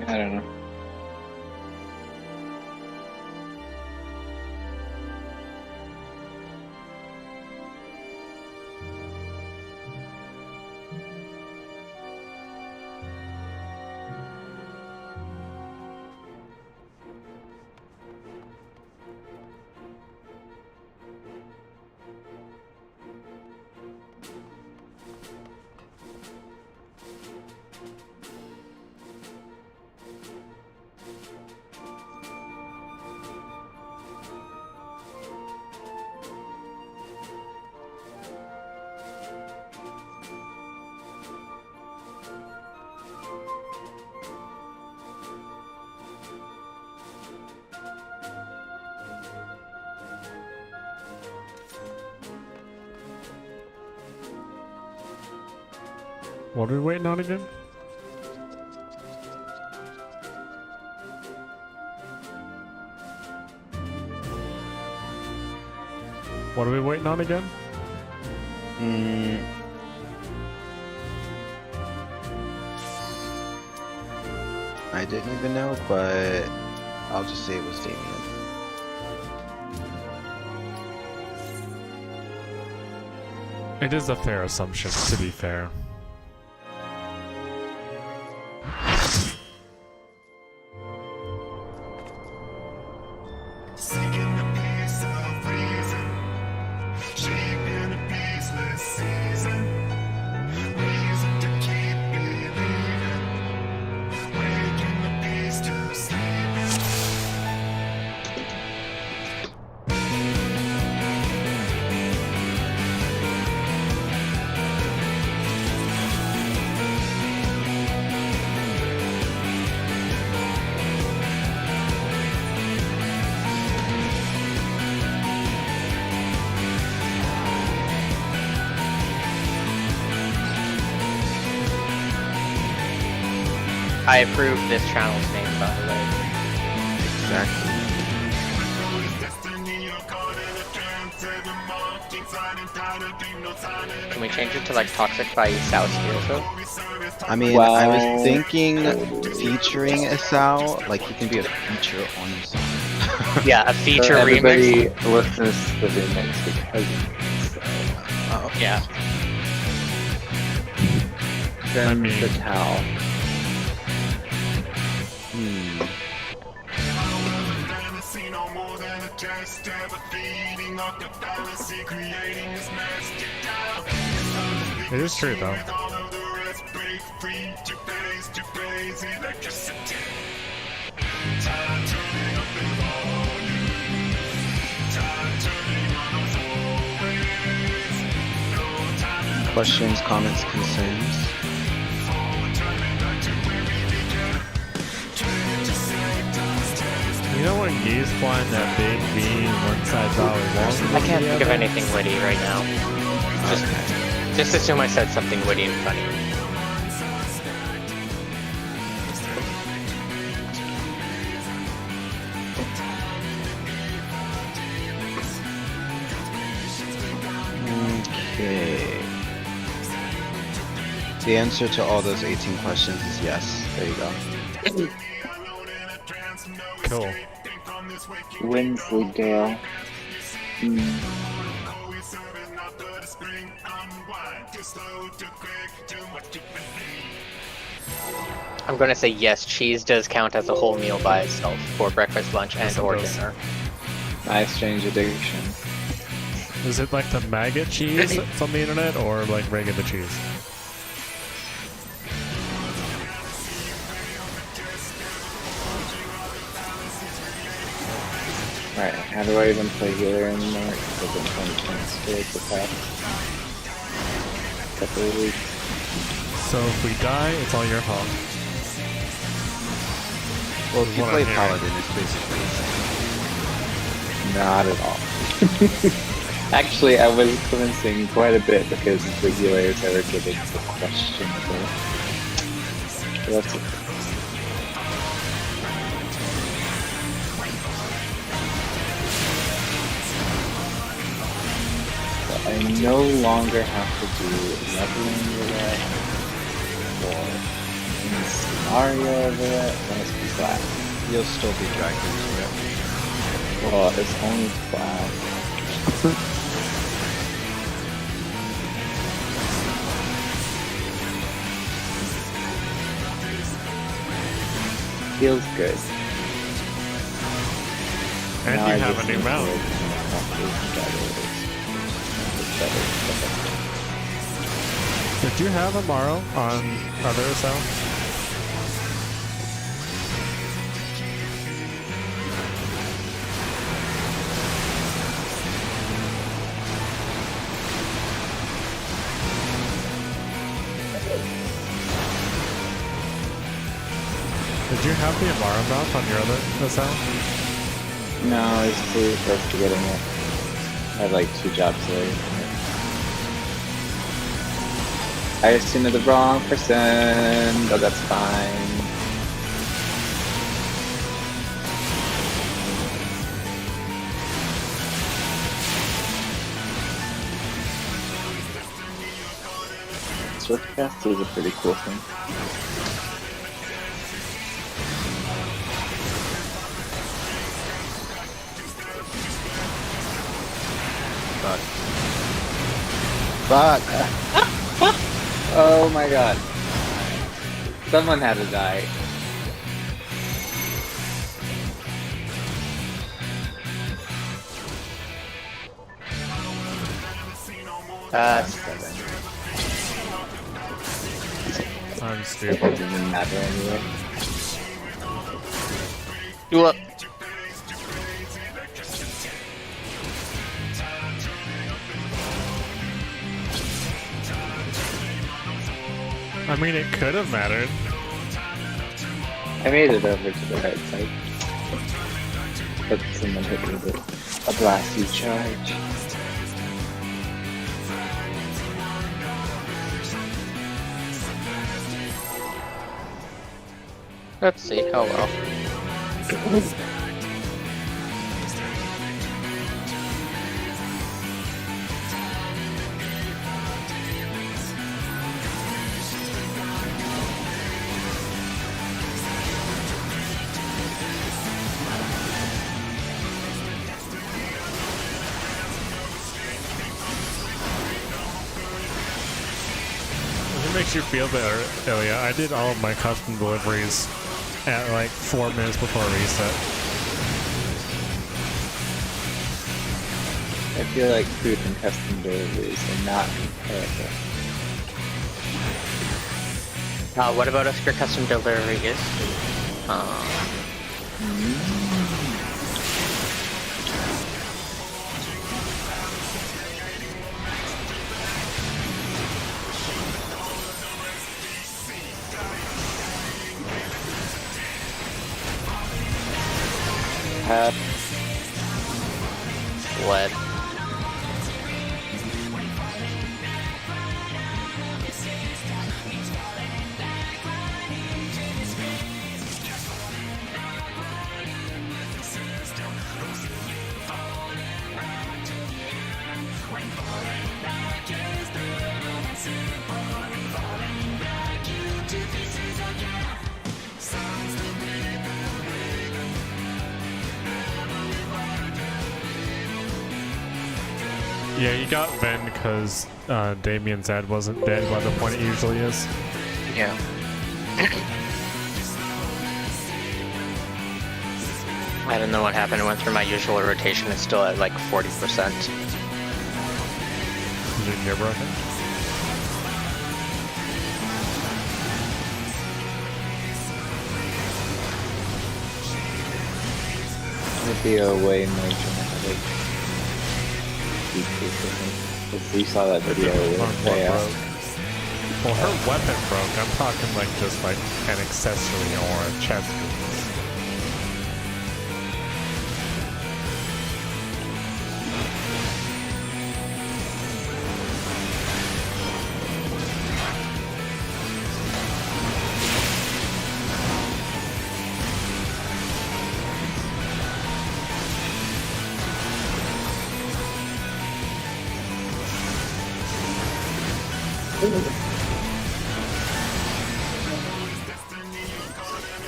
I don't know. What are we waiting on again? What are we waiting on again? I didn't even know, but I'll just say it was Damien. It is a fair assumption, to be fair. I approve this channel's name, by the way. Exactly. Can we change it to like Toxic by South also? I mean, I was thinking featuring Asao, like he can be a feature on his song. Yeah, a feature Everybody remix. listens to the remix because Oh, Yeah. then I mean- the towel. It is true, though. Questions, comments, concerns? You know when geese flying that big V one side's all long? I can't think of anything witty right now. Just assume I said something witty and funny. Okay. The answer to all those 18 questions is yes. There you go. Cool. Wensleydale. I'm gonna say yes, cheese does count as a whole meal by itself for breakfast, lunch, and Yes, it or does. dinner. Nice strange addiction. Is it like the maggot cheese that's on the internet, or like regular cheese? Alright, how do I even play healer anymore? Because I've been playing points for like the past couple of weeks. So if we die, it's all your fault. Well, if you What play I'm hearing. Paladin, it's basically the same. Not at all. Actually, I was convincing quite a bit because the healers are getting questionable. So that's it. So I no longer have to do leveling relay or Mario over it, then it's be black. You'll still be dragged into it. Well, it's only black. Feels good. And Now you I have just a new need to mount. work on better. Did you have Amaro on other sound? Did you have the Amaro mount on your other sound? No, I was too close to getting it. I had like 2 jobs away. I assumed the wrong person, but that's fine. Swiftcast is a pretty cool thing. Fuck. Oh my god. Someone had to die. Seven. I'm It stupid. doesn't matter anyway. You up? I mean, it could have mattered. I made it over to the right side. But someone hit me with a blasty charge. Let's see. Oh well. If it makes you feel better, Ilya, I did all of my custom deliveries at like 4 minutes before reset. I feel like food and custom deliveries are not comparable. What about if your custom delivery is? What? Yeah, you got Ven because Damien's ad wasn't dead by the point it usually is. Yeah. I don't know what happened. I went through my usual rotation. It's still at like 40%. Is it gear broken? It'd be a way more dramatic decrease, I think. If you saw that video On with what Freya. broke? Well, her weapon broke. I'm talking like just like an accessory or a chest piece.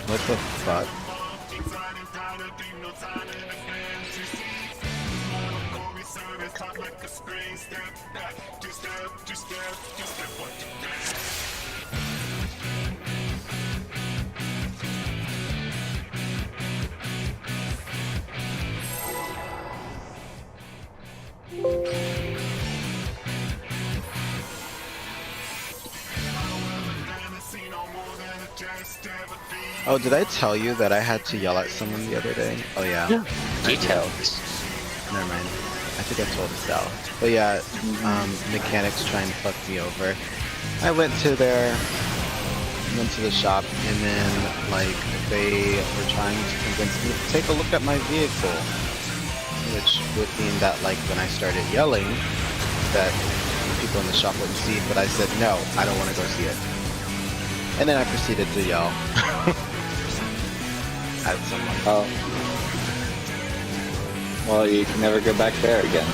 What the fuck? Oh, did I tell you that I had to yell at someone the other day? Oh yeah. Details. Never mind. I think I told Sal. But yeah, mechanics trying to fuck me over. I went to the shop, and then like they were trying to convince me to take a look at my vehicle, which would mean that like when I started yelling, that people in the shop wouldn't see. But I said no, I don't want to go see it. And then I proceeded to yell at someone. Oh. Well, you can never go back there again.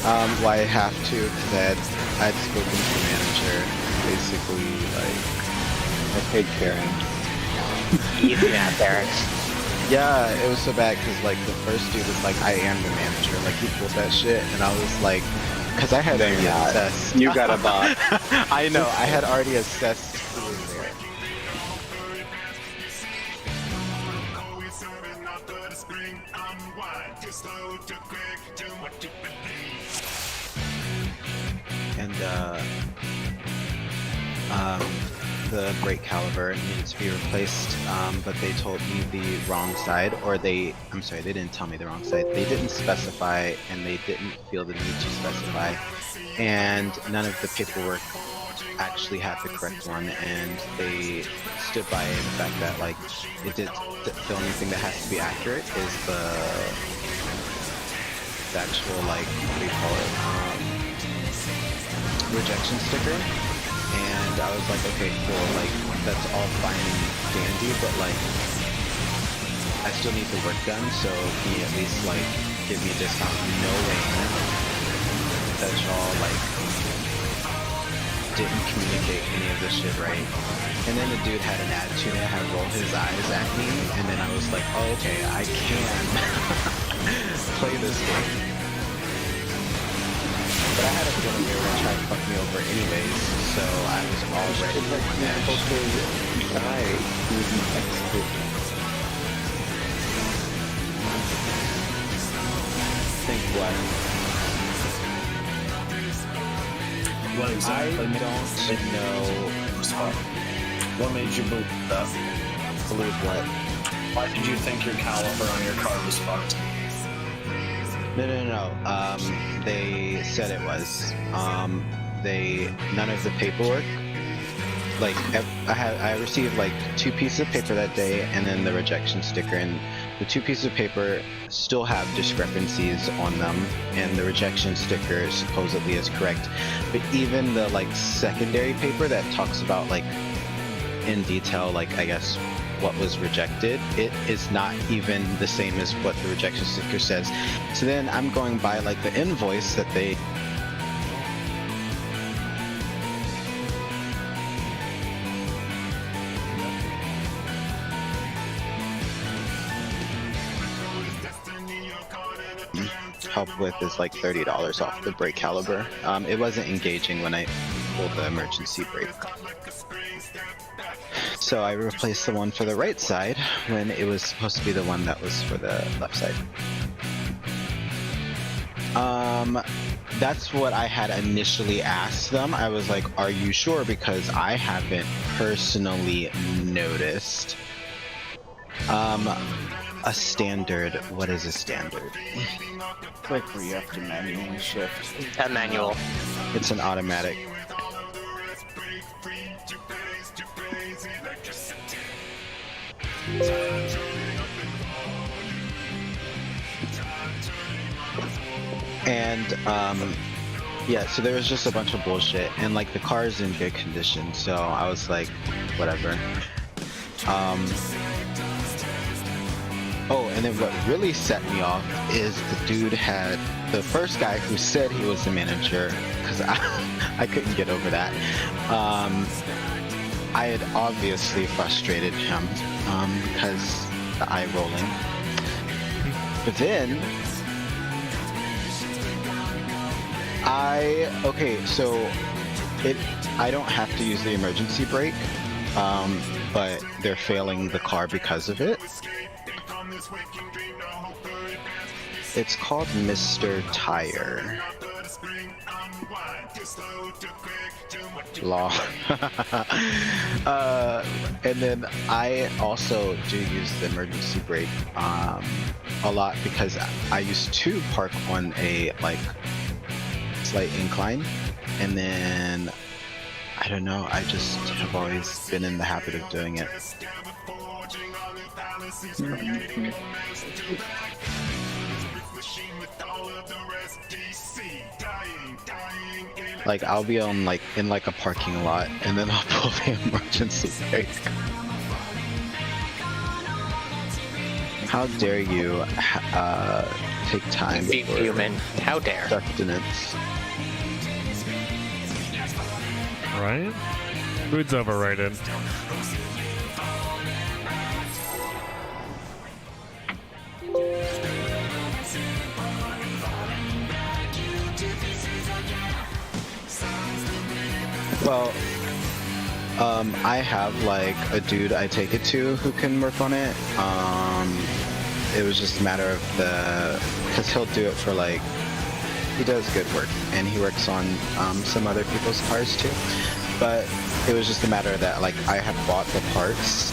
Well, I have to, because I'd spoken to the manager, basically, like... I paid Karen. Easy now, Derek. Yeah, it was so bad, because, like, the first dude was like, I am the manager, like, he pulled that shit, and I was like... Because I had already assessed... You got a bot. I know, I had already assessed who was there. And the brake caliber needed to be replaced, but they told me the wrong side, or I'm sorry, they didn't tell me the wrong side. They didn't specify, and they didn't feel the need to specify, and none of the paperwork actually had the correct one, and they stood by the fact that like the only thing that has to be accurate is the actual like what do you call it rejection sticker. And I was like, okay, cool, like that's all fine and dandy, but like I still need the work done, so can you at least like give me a discount, knowing that y'all like didn't communicate any of this shit right. And then the dude had an attitude and had rolled his eyes at me, and then I was like, oh, okay, I can play this game. But I had a feeling they were gonna try to fuck me over anyways, so I was already on edge. Think what? What exactly? I don't know. What made you believe that? Believe what? Why did you think your caliper on your car was fucked? No. They said it was. None of the paperwork. Like, I received like 2 pieces of paper that day, and then the rejection sticker, and the 2 pieces of paper still have discrepancies on them, and the rejection sticker supposedly is correct. But even the like secondary paper that talks about like in detail, like I guess what was rejected, it is not even the same as what the rejection sticker says. So then I'm going by like the invoice that they help with is like $30 off the brake caliber. It wasn't engaging when I pulled the emergency brake. So I replaced the one for the right side when it was supposed to be the one that was for the left side. That's what I had initially asked them. I was like, are you sure? Because I haven't personally noticed. A standard, what is a standard? It's like where you have to manually shift. A manual. It's an automatic. And yeah, so there was just a bunch of bullshit, and like the car's in good condition, so I was like, whatever. Oh, and then what really set me off is the dude had the first guy who said he was the manager, because I couldn't get over that. I had obviously frustrated him because the eye rolling. But then I don't have to use the emergency brake, but they're failing the car because of it. It's called Mr. Tire. Law. And then I also do use the emergency brake a lot because I used to park on a like slight incline, and then I don't know, I just have always been in the habit of doing it. Like I'll be on like in like a parking lot, and then I'll pull the emergency brake. How dare you take time Be for human. How dare. sustenance? Right? Food's overrated. Well, I have like a dude I take it to who can work on it. It was just a matter of because he'll do it for like, he does good work, and he works on some other people's cars too. But it was just a matter that like I had bought the parts.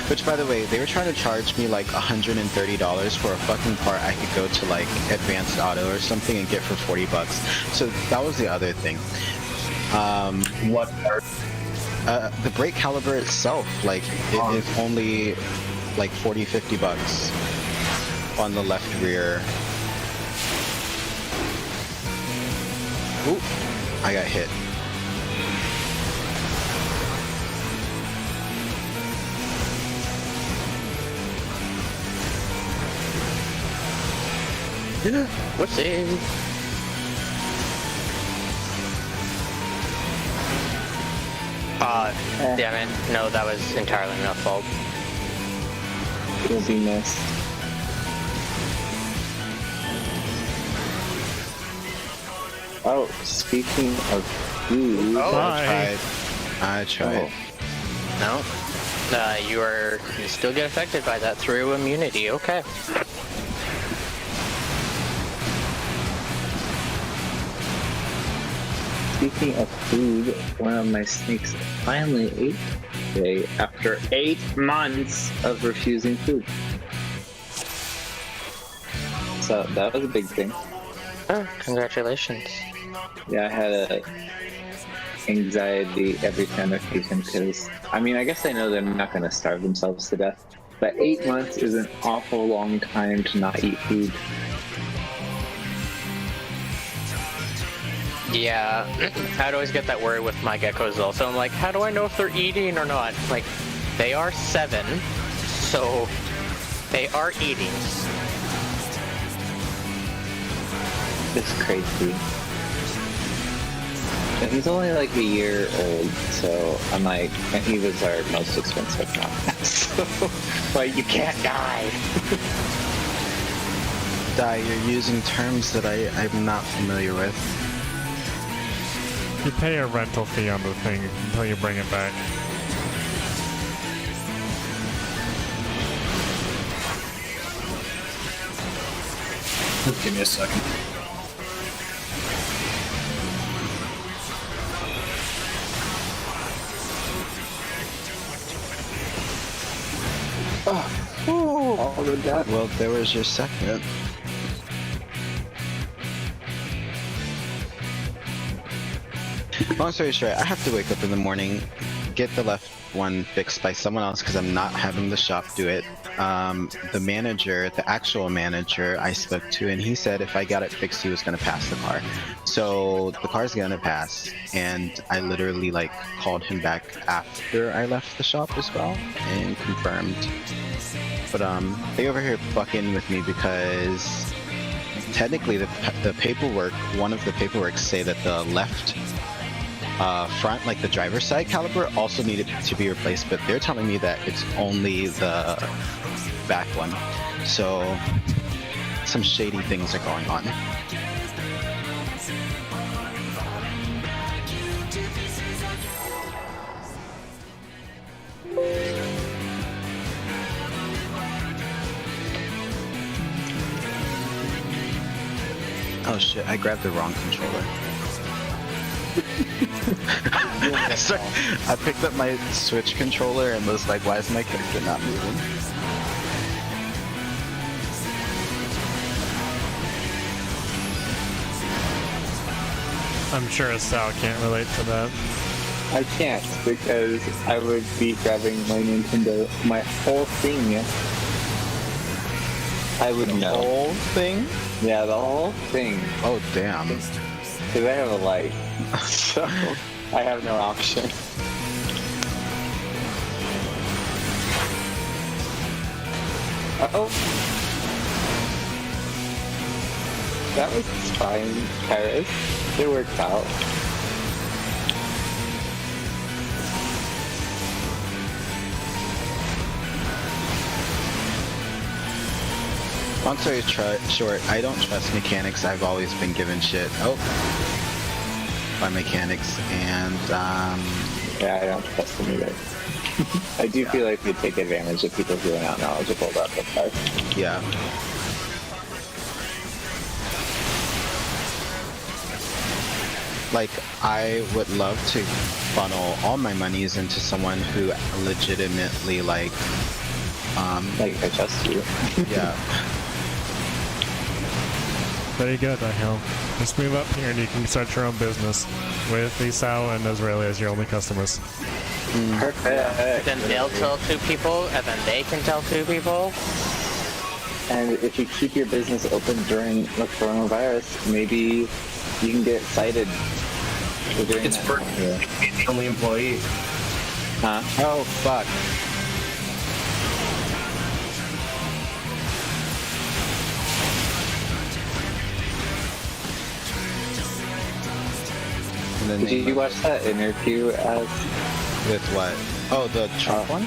Which, by the way, they were trying to charge me like $130 for a fucking part I could go to like Advanced Auto or something and get for $40. So that was the other thing. What part? The brake caliber itself, like it is only like $40-50 on the left rear. Ooh, I got hit. Whoopsie. Yeah, man. No, that was entirely my fault. Will be missed. Oh, speaking of food. Oh, Bye. I tried. Oh. No. You still get affected by that through immunity. Okay. Speaking of food, one of my snakes finally ate today after 8 months of refusing food. So that was a big thing. Oh, congratulations. Yeah, I had a anxiety every time I feed him because, I mean, I guess I know they're not going to starve themselves to death, but 8 months is an awful long time to not eat food. Yeah, I'd always get that worry with my geckos also. I'm like, how do I know if they're eating or not? Like, they are 7, so they are eating. It's crazy. And he's only like a year old, so I'm like, and he was our most expensive one. So, like, you can't die. Die, you're using terms that I'm not familiar with. You pay a rental fee on the thing until you bring it back. Give me a second. All of that. Well, there was your second. Long story short, I have to wake up in the morning, get the left one fixed by someone else because I'm not having the shop do it. The manager, the actual manager I spoke to, and he said if I got it fixed, he was going to pass the car. So the car's going to pass, and I literally like called him back after I left the shop as well and confirmed. But they over here fucking with me because technically the paperwork, one of the paperwork say that the left front, like the driver's side caliper, also needed to be replaced, but they're telling me that it's only the back one. So some shady things are going on. Oh shit, I grabbed the wrong controller. I picked up my Switch controller and was like, why is my character not moving? I'm sure Sal can't relate to that. I can't because I would be grabbing my Nintendo, my whole thing. I would know. Whole thing? Yeah, the whole thing. Oh damn. Because I have a life. So I have no option. Uh-oh. That was fine, Kairos. It worked out. Long story short, I don't trust mechanics. I've always been given shit. Oh. By mechanics, and Yeah, I don't trust them either. I do feel like they take advantage of people who are not knowledgeable about the car. yeah. Like, I would love to funnel all my monies into someone who legitimately, like, Like, I trust you. yeah. Very good, Rahel. Just move up here and you can start your own business with Isao and Israeli as your only customers. Perfect. Then they'll tell two people, and then they can tell two people. And if you keep your business open during the coronavirus, maybe you can get cited for doing It's that. for Yeah. the only employee. Huh? Oh, fuck. And then Did you watch that interview as, with what? Oh, the Trump one?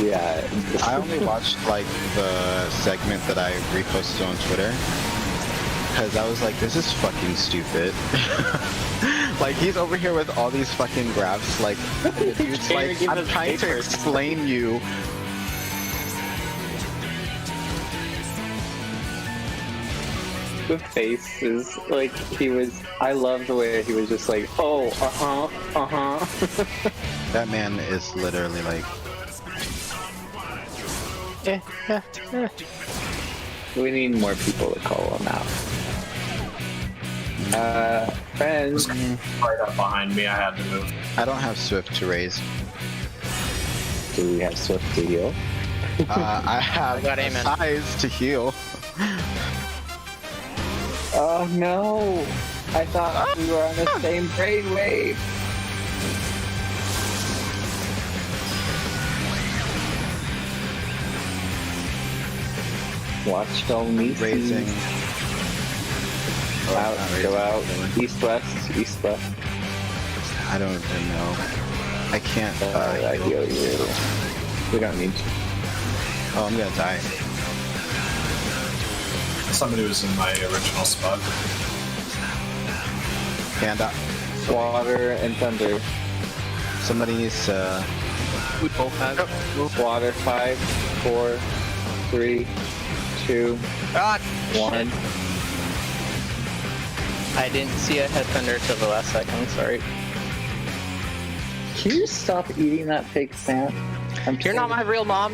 yeah. I only watched like the segment that I reposted on Twitter because I was like, this is fucking stupid. Like, he's over here with all these fucking graphs, like, and the dude's Can't like, give I'm us trying to papers." explain you. The face is like, I love the way he was just like, oh, That man is literally like, We need more people to call him out. Friends. Right up behind me, I had to move. I don't have Swift to raise. Do we have Swift to heal? I have I got a Amen. size to heal. Oh no! I thought we were on the same brainwave. Watch only Raising. Oh, out, not go raising. out, east west, east west. I don't even know. I can't. I Heal. heal you. We don't need to. Oh, I'm gonna die. Somebody was in my original spot. Panda. Water and thunder. Somebody needs to. We both have. Water. 5, 4, 3, 2, Ah, 1. I didn't see a head thunder till the last second. Sorry. Can you stop eating that fake sand? You're not my real mom.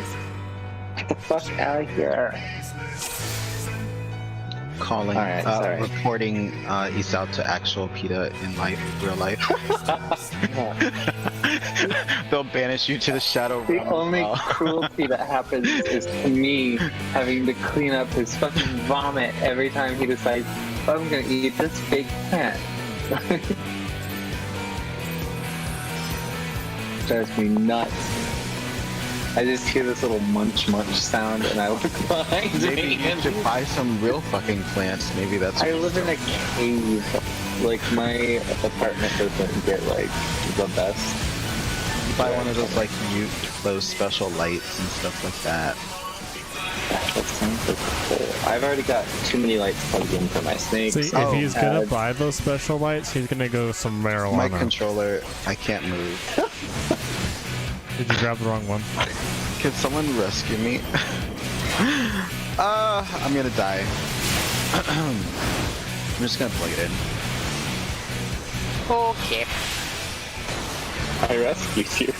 Get the fuck out of here. Calling, Alright, sorry. reporting Isao to actual PETA in real life. They'll banish you to the shadow The realm. only Oh. cruelty that happens is to me having to clean up his fucking vomit every time he decides, "Oh, I'm gonna eat this big plant." Drives me nuts. I just hear this little munch sound and I look behind Maybe me. you should buy some real fucking plants. Maybe that's. I live in a cave. Like my apartment doesn't get like the best. Buy one of those like those special lights and stuff like that. That sounds like cool. I've already got too many lights plugged in for my snakes. See, if he's gonna buy those special lights, he's gonna go some marijuana. My controller, I can't move. Did you grab the wrong one? Can someone rescue me? I'm gonna die. I'm just gonna plug it in. Okay. I rescued you.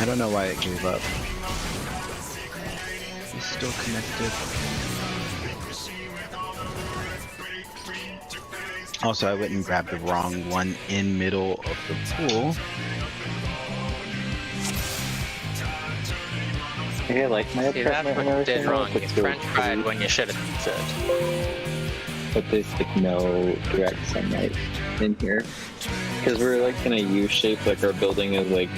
I don't know why it gave up. It's still connected. Also, I went and grabbed the wrong one in middle of the pool. Hey, I like my See, that's apartment. what and you did everything, wrong. but You it's French really fried cool. when you should have said. But there's like no direct sunlight in here. Because we're like in a U shape, like our building is like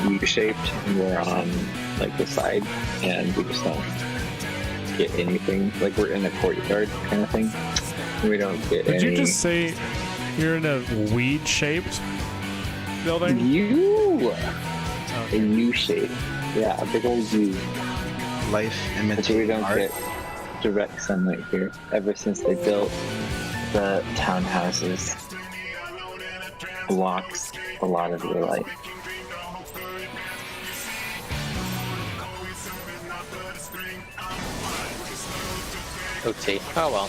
U-shaped and we're on like the side and we just don't get anything. Like we're in a courtyard kind of thing. We don't get Did any. you just say you're in a weed-shaped building? U? A U shape. Yeah, a big old U. Life But we imitating don't art. get direct sunlight here ever since they built the townhouses. Blocks a lot of your light. Oopsie. Oh well.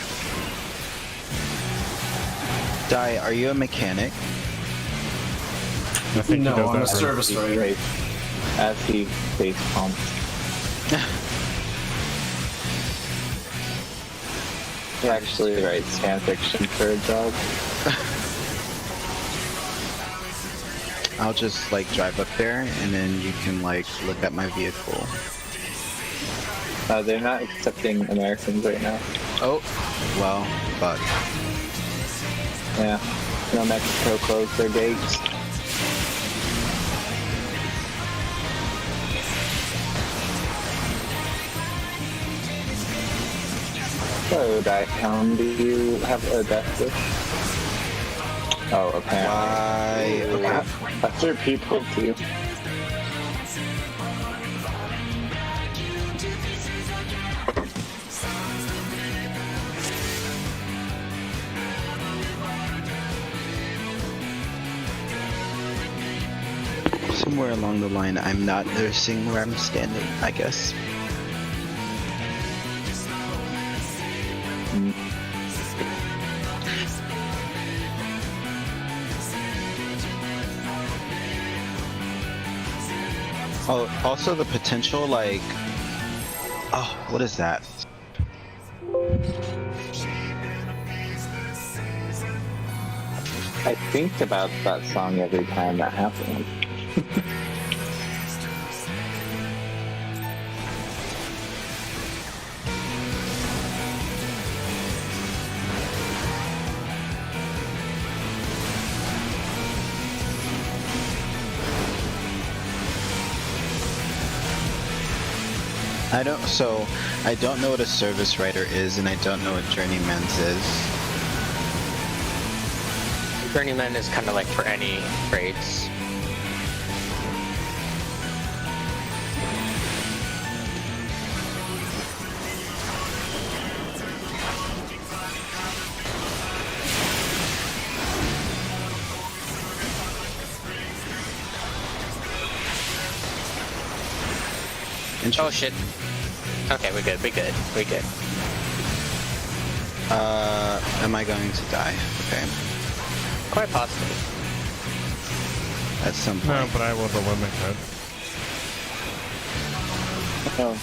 Di, are you a mechanic? I think No, he does I'm a that for- service writer. As he face palms. He actually writes fan fiction for a job. I'll just like drive up there and then you can like look at my vehicle. They're not accepting Americans right now. Oh, well, fuck. Yeah. No, Mexico closed their gates. So, Daikon, do you have a death wish? Oh, apparently. Why? Other people do. Somewhere along the line, I'm not noticing where I'm standing, I guess. Oh, also the potential, like... Oh, what is that? I think about that song every time that happens. I don't know what a service writer is, and I don't know what journeyman's is. Journeyman is kind of like for any trades. Oh shit. Okay, we good. Am I going to die? Okay. Quite possibly. At some No, point. but I will eliminate that. Oh.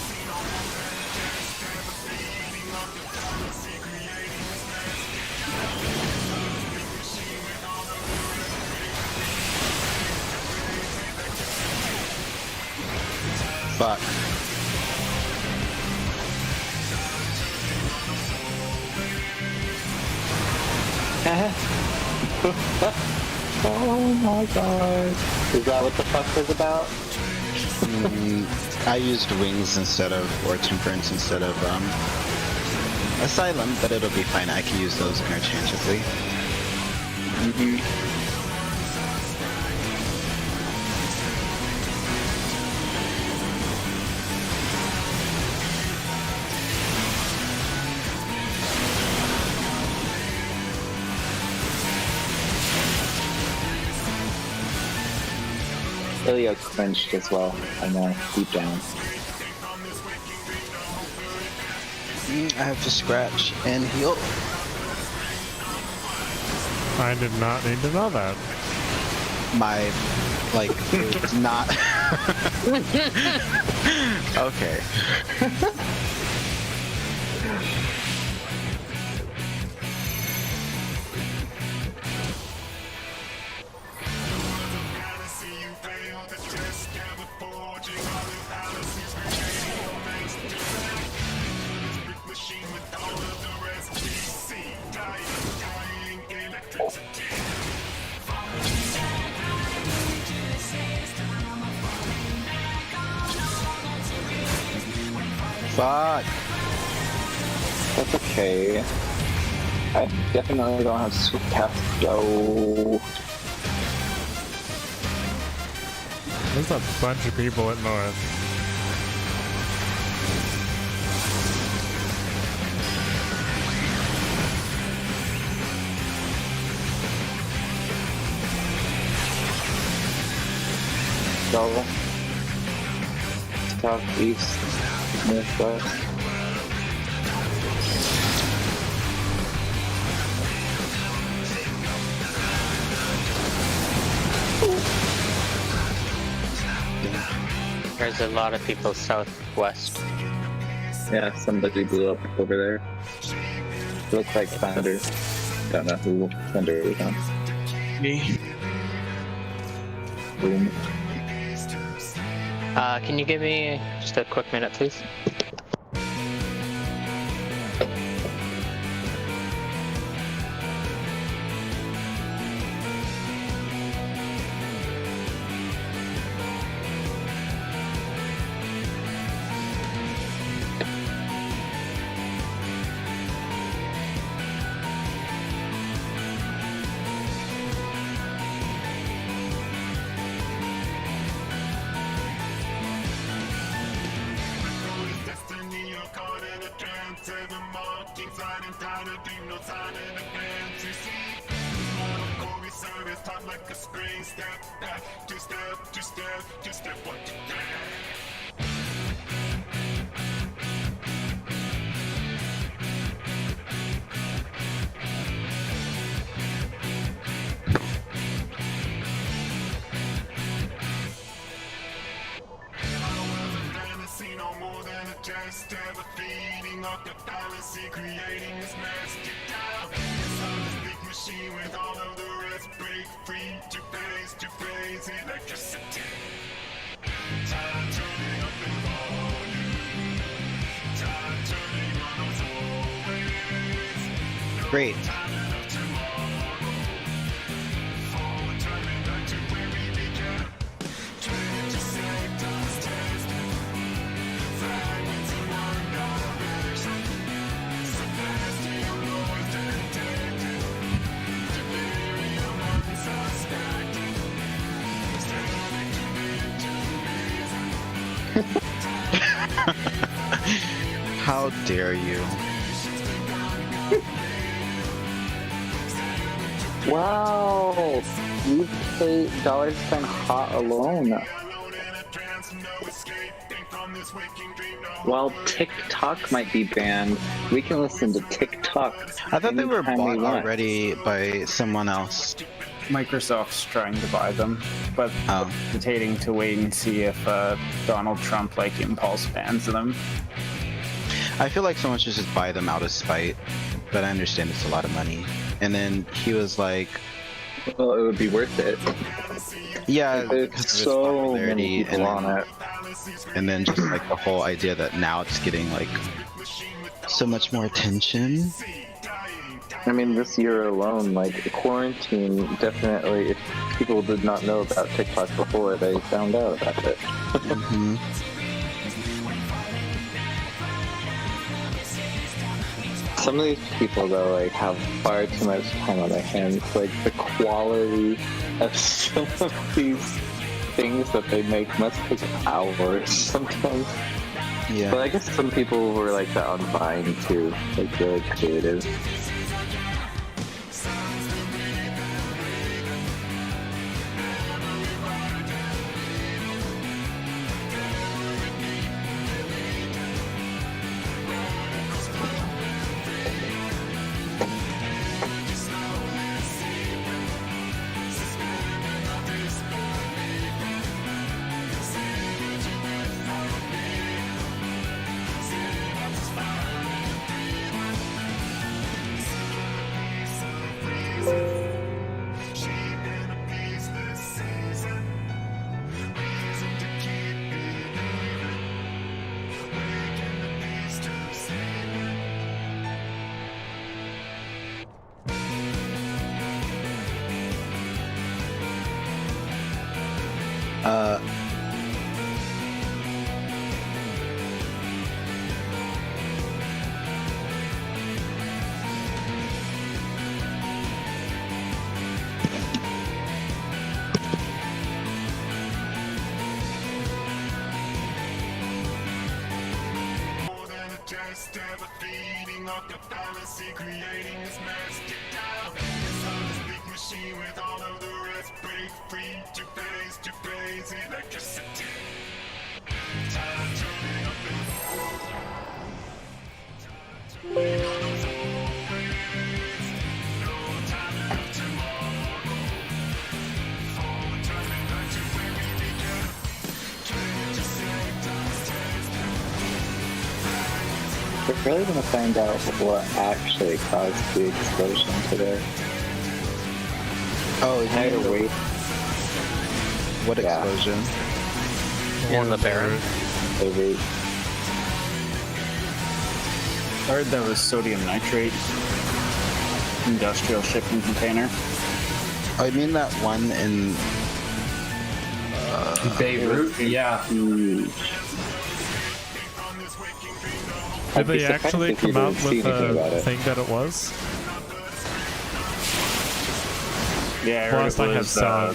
Fuck. Oh my god. Is that what the fuck was about? I used wings instead of, or temperance instead of, Asylum, but it'll be fine. I can use those interchangeably. Ilya quenched as well. I know, deep down. I have to scratch and heal. I did not need to know that. My, like, it's not. Okay. Fuck. That's okay. I definitely don't have sweet cast though. There's a bunch of people at North. So, south, east, northwest. There's a lot of people southwest. Yeah, somebody blew up over there. Looks like Thunder. Don't know who Thunder was on. Me. Boom. Can you give me just a quick minute, please? Great. How dare you? Wow! You pay dollars spent hot alone. While TikTok might be banned, we can listen to TikTok. I thought they were anytime we bought want. already by someone else. Microsoft's trying to buy them, but Oh. hesitating to wait and see if Donald Trump like impulse bans them. I feel like someone should just buy them out of spite, but I understand it's a lot of money. And then he was like, Well, it would be worth it. yeah, because of It's its so popularity, many people and on then, it. and then just like the whole idea that now it's getting like so much more attention. I mean, this year alone, like, quarantine, definitely, if people did not know about TikTok before, they found out about it. Some of these people though like have far too much time on their hands. Like the quality of some of these things that they make must take hours sometimes. Yeah. But I guess some people were like that on Vine too, like really creative. Just ever feeding off the fallacy, creating this master dial. It's on this big machine with all of the rest. Break free to phase electricity. Time turning up no time for tomorrow. Forward turning back to where we began. We're really gonna find out what actually caused the explosion today. Oh, I had to wait. What Yeah. explosion? On the Baron. Maybe. I heard that was sodium nitrate. Industrial shipping container. Oh, I mean that one in. Beirut? Yeah. Huge. Did I'd be they surprised actually if you come out didn't see with anything about a it. thing that it was? Yeah, I heard Last it I had was, saw.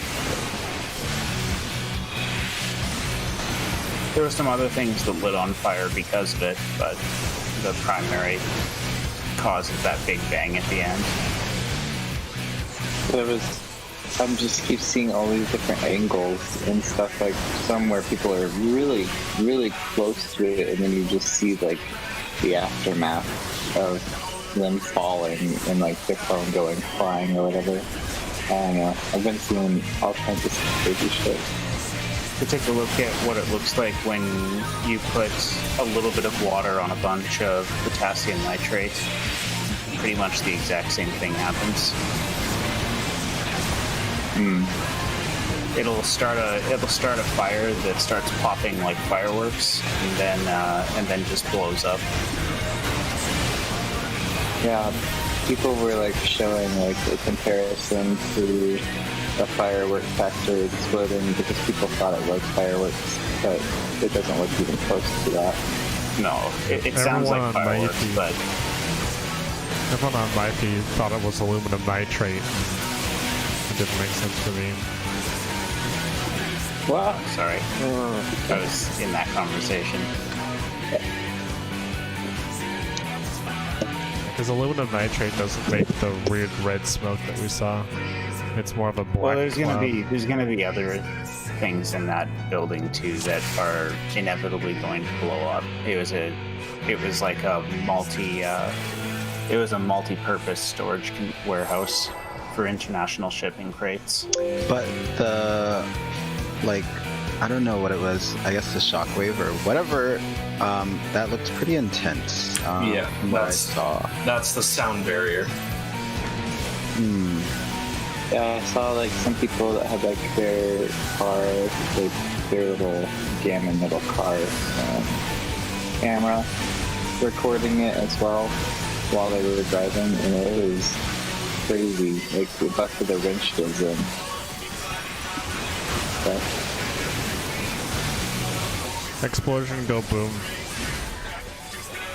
there were some other things that lit on fire because of it, but the primary cause is that big bang at the end. There was. I'm just keep seeing all these different angles and stuff, like some where people are really, really close to it, and then you just see like the aftermath of them falling and like their phone going flying or whatever. I don't know. I've been seeing all kinds of crazy shit. To take a look at what it looks like when you put a little bit of water on a bunch of potassium nitrate, pretty much the exact same thing happens. It'll start a fire that starts popping like fireworks, and then just blows up. Yeah, people were like showing like a comparison to a firework factory exploding because people thought it was fireworks, but it doesn't look even close to that. No, it sounds Everyone like on fireworks, Mighty- but Everyone on my feed thought it was aluminum nitrate. It didn't make sense to me. What? sorry, I was in that conversation. Because aluminum nitrate doesn't make the weird red smoke that we saw. It's more of a black Well, there's cloud. gonna be other things in that building too that are inevitably going to blow up. It was like a multi-purpose storage warehouse for international shipping crates. But the, like, I don't know what it was. I guess the shockwave or whatever. That looked pretty intense. Yeah, from what I that's- saw. That's the sound barrier. Yeah, I saw like some people that had like their car, like their little Gamma middle car camera recording it as well while they were driving, and it was crazy. Like the butt of the wrench was in. But, Explosion, go boom.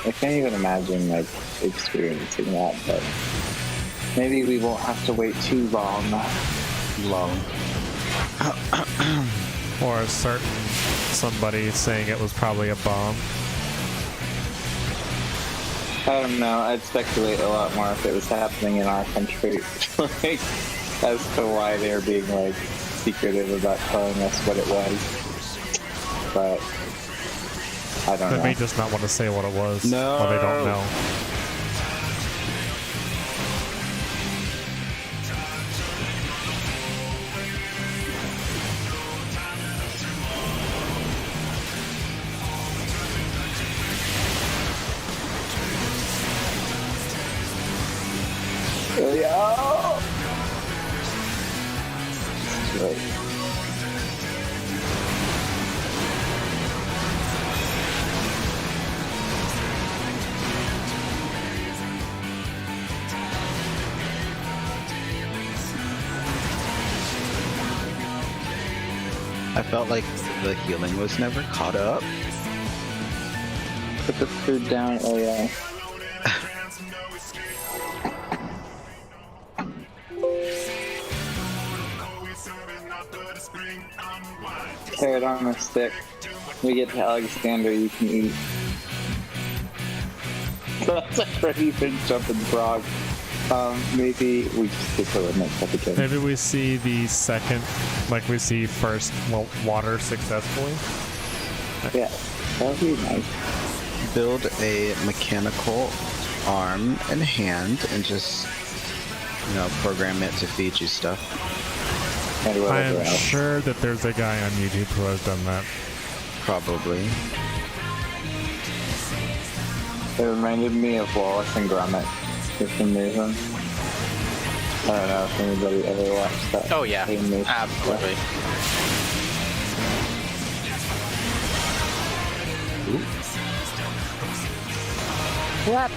I can't even imagine like experiencing that, but maybe we won't have to wait too long. Or somebody saying it was probably a bomb. I don't know. I'd speculate a lot more if it was happening in our country, like as to why they're being like secretive about telling us what it was. But I don't They know. may just not want to say what it was. No. Or they don't know. Yeah. Right. I felt like the healing was never caught up. Put the food down. Oh yeah. Carrot on a stick. We get to Alexander, you can eat. That's a pretty big jumping frog. Maybe we just get to the next episode. Maybe we see the second, like we see first water successfully. Yeah, that would be nice. Build a mechanical arm and hand and just, program it to feed you stuff. And I whatever am else. sure that there's a guy on YouTube who has done that. Probably. It reminded me of Wallace and Gromit for some reason. I don't know if anybody ever watched that. Oh yeah, animation absolutely. What?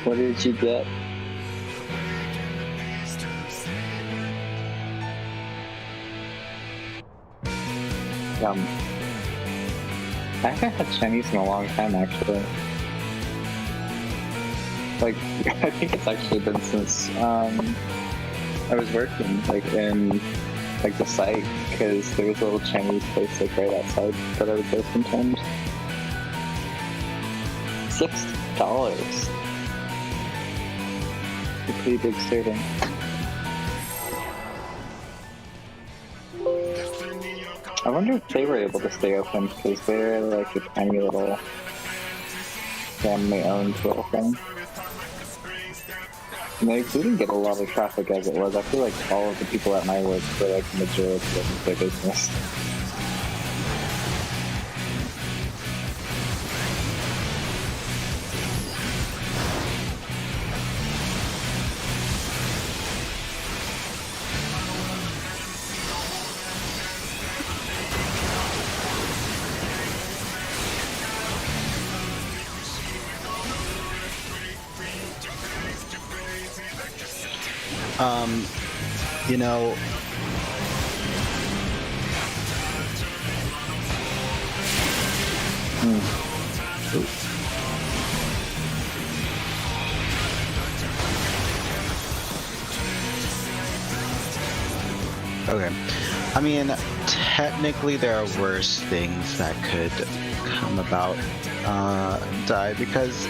What did you get? I haven't had Chinese in a long time, actually. Like, I think it's actually been since I was working in the site, because there was a little Chinese place like right outside that I would go sometimes. $6. A pretty big serving. I wonder if they were able to stay open, because they're like a tiny little family-owned little thing. And they didn't get a lot of traffic as it was. I feel like all of the people at my work were like the majority of their business. You know, okay. I mean, technically there are worse things that could come about, die, because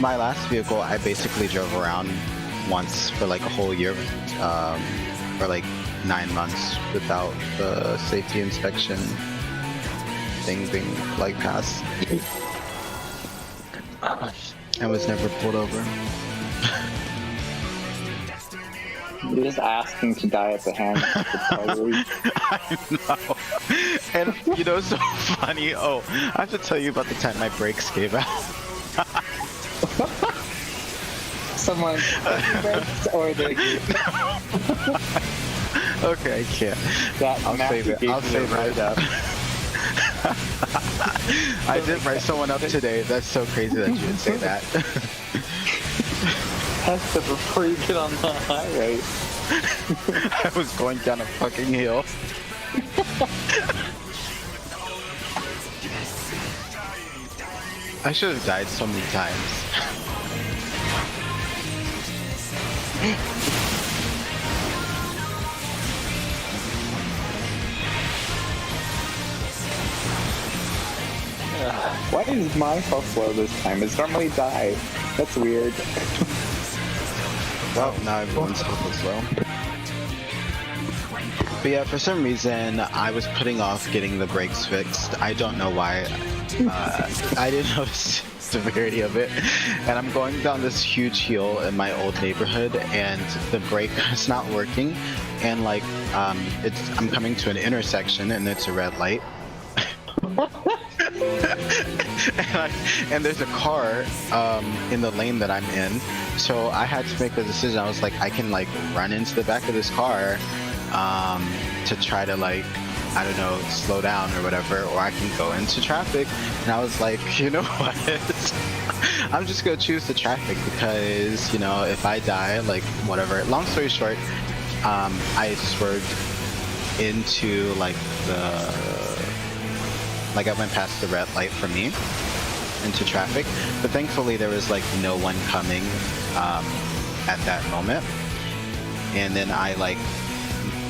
my last vehicle, I basically drove around once for like a whole year, or like 9 months without the safety inspection thing being like passed. I was never pulled over. You're just asking to die at the hands of the police. I know. And you know, so funny. Oh, I have to tell you about the time my brakes gave out. Someone breaks or they Okay, I can't. I'll save it. I'll save it. up. I did write someone up today. That's so crazy that you would say that. Test it before you get on the highway. I was going down a fucking hill. I should have died so many times. Why is my health slow this time? It's normally die. That's weird. Well, now everyone's health is low. But yeah, for some reason, I was putting off getting the brakes fixed. I don't know why. I didn't know the severity of it. And I'm going down this huge hill in my old neighborhood, and the brake is not working. And like, I'm coming to an intersection, and it's a red light. and there's a car in the lane that I'm in, so I had to make a decision. I was like, I can like run into the back of this car to try to like, I don't know, slow down or whatever, or I can go into traffic. And I was like, you know what? I'm just gonna choose the traffic because, you know, if I die, like whatever. Long story short, I swerved into like I went past the red light for me into traffic, but thankfully there was like no one coming at that moment. And then I like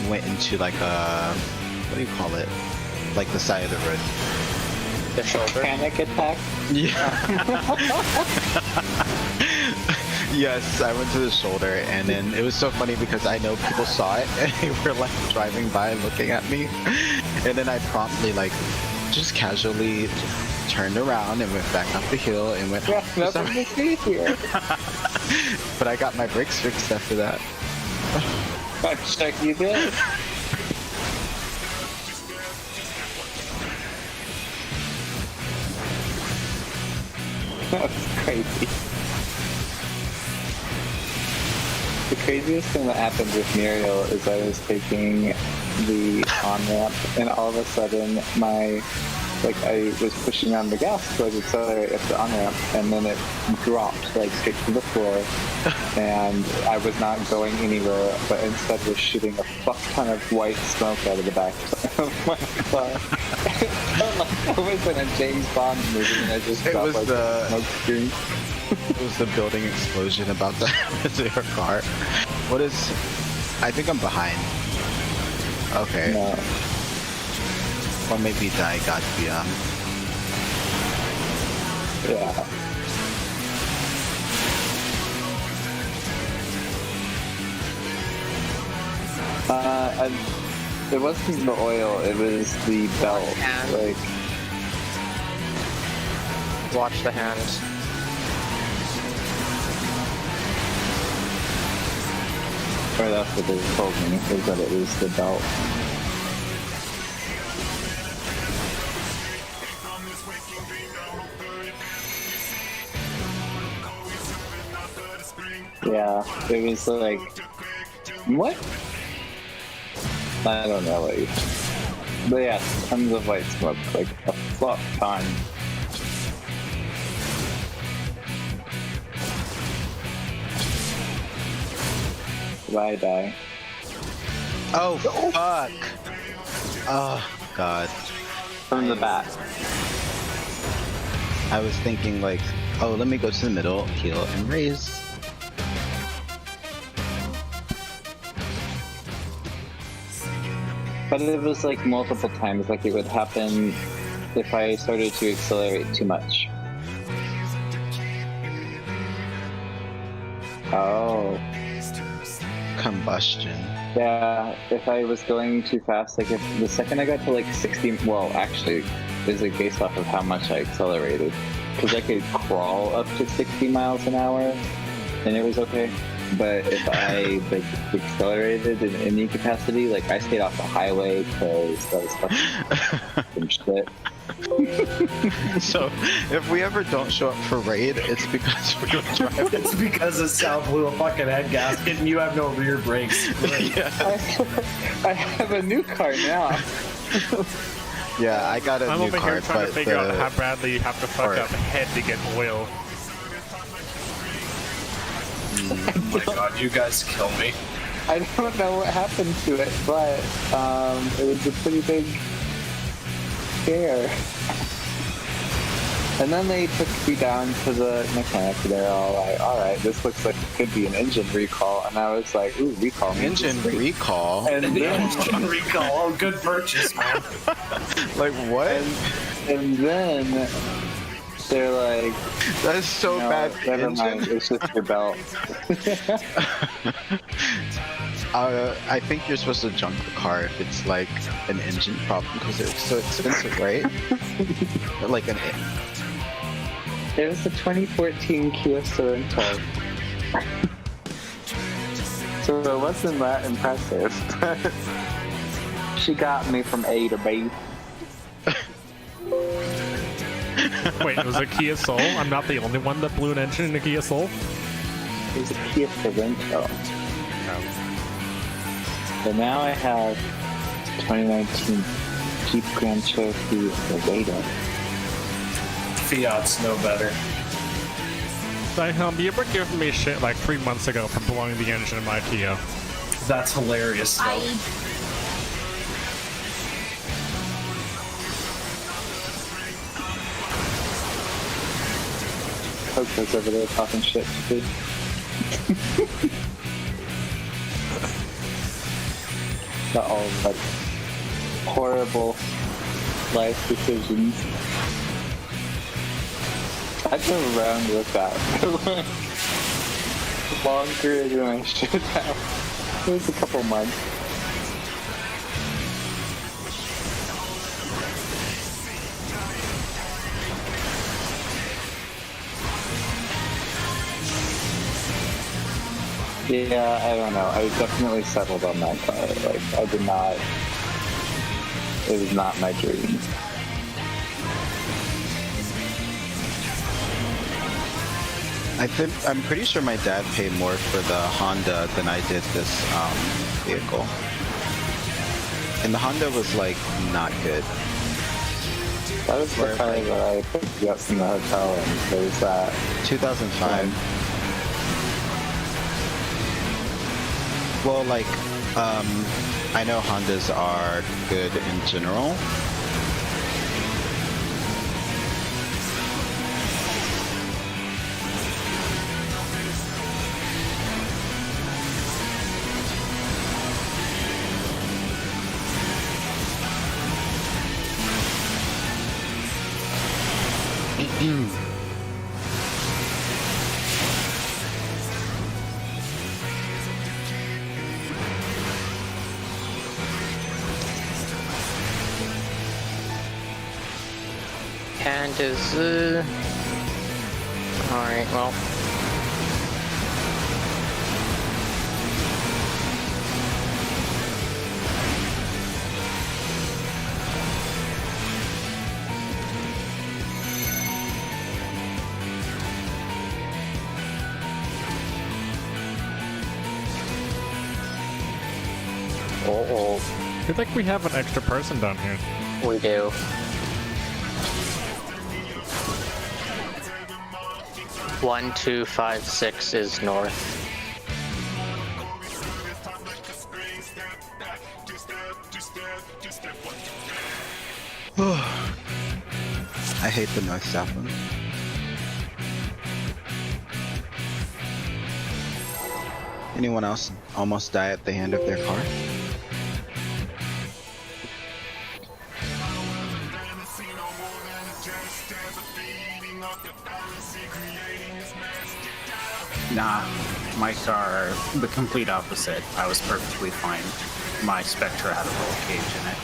went into like a, what do you call it? Like the side of the road. The shoulder. Panic attack? Yeah. Yes, I went to the shoulder, and then it was so funny because I know people saw it and they were like driving by looking at me, and then I promptly like just casually turned around and went back up the hill and went home. Nothing to see here. But I got my brakes fixed after that. I'm check you did. That's crazy. The craziest thing that happened with Muriel is I was taking the on-ramp and all of a sudden I was pushing on the gas to like accelerate up the on-ramp, and then it dropped like straight to the floor, and I was not going anywhere, but instead was shooting a fuck ton of white smoke out of the back of my car. It felt like I was in a James Bond movie, and I just dropped like a smoke screen. It was the building explosion about to happen to your car. What is... I think I'm behind. Okay. No. Or maybe die got beyond. Yeah. It wasn't the oil, it was the belt. hand. Like, Watch the hand. or that's what they told me, is that it was the belt. Yeah, it was like, what? I don't know, like, but yeah, tons of white smoke, like a fuck ton. Why die? Oh, fuck! Oh, God. From the back. I was thinking like, oh, let me go to the middle, heal, and raise. But it was like multiple times, like it would happen if I started to accelerate too much. Oh. Combustion. Yeah, if I was going too fast, like if the second I got to like 60, well actually, it was like based off of how much I accelerated. because I could crawl up to 60 miles an hour, and it was okay. But if I like accelerated in any capacity, like I stayed off the highway because that was fucking shit. So, if we ever don't show up for raid, it's because we were driving. It's because of Sal blew a fucking head gasket and you have no rear brakes. Yeah. I have a new car now. Yeah, I got a I'm new over car, here trying but to figure out the- how badly you have to fuck Alright. up head to get oil. Oh my god, you guys kill me. I don't know what happened to it, but it was a pretty big scare. And then they took me down to the mechanic. They're all like, "All right, this looks like it could be an engine recall." And I was like, "Ooh, recall means engine it's great." recall. And The then, engine recall. Oh, good purchase, man. Like what? and then they're like, That's so "No, bad. never mind. Engine. It's just your belt." I think you're supposed to junk the car if it's like an engine problem because it's so expensive, right? Like an. It was a 2014 Kia Sorento. So it wasn't that impressive. She got me from A to B. Wait, it was a Kia Soul? I'm not the only one that blew an engine in a Kia Soul? It was a Kia Sorento. No. But now I have 2019 Jeep Grand Cherokee Laredo. Fiat's no better. You were giving me shit like 3 months ago for blowing the engine in my Kia. That's hilarious, though. Coco's over there talking shit too. Got all like horrible life decisions. I drove around with that longer than I should have. It was a couple months. Yeah, I don't know. I definitely settled on that car. Like, I did not. It was not my dream. I'm pretty sure my dad paid more for the Honda than I did this vehicle. And the Honda was like not good. That was the car that I picked you up from the hotel, and there was that. 2005. Well, like, I know Hondas are good in general. And is alright, well. Oh, I feel like we have an extra person down here. We do. One, 2, 5, 6 is north. I hate the north south one. Anyone else almost die at the hand of their car? Nah, my car, the complete opposite. I was perfectly fine. My Spectre had a roll cage in it.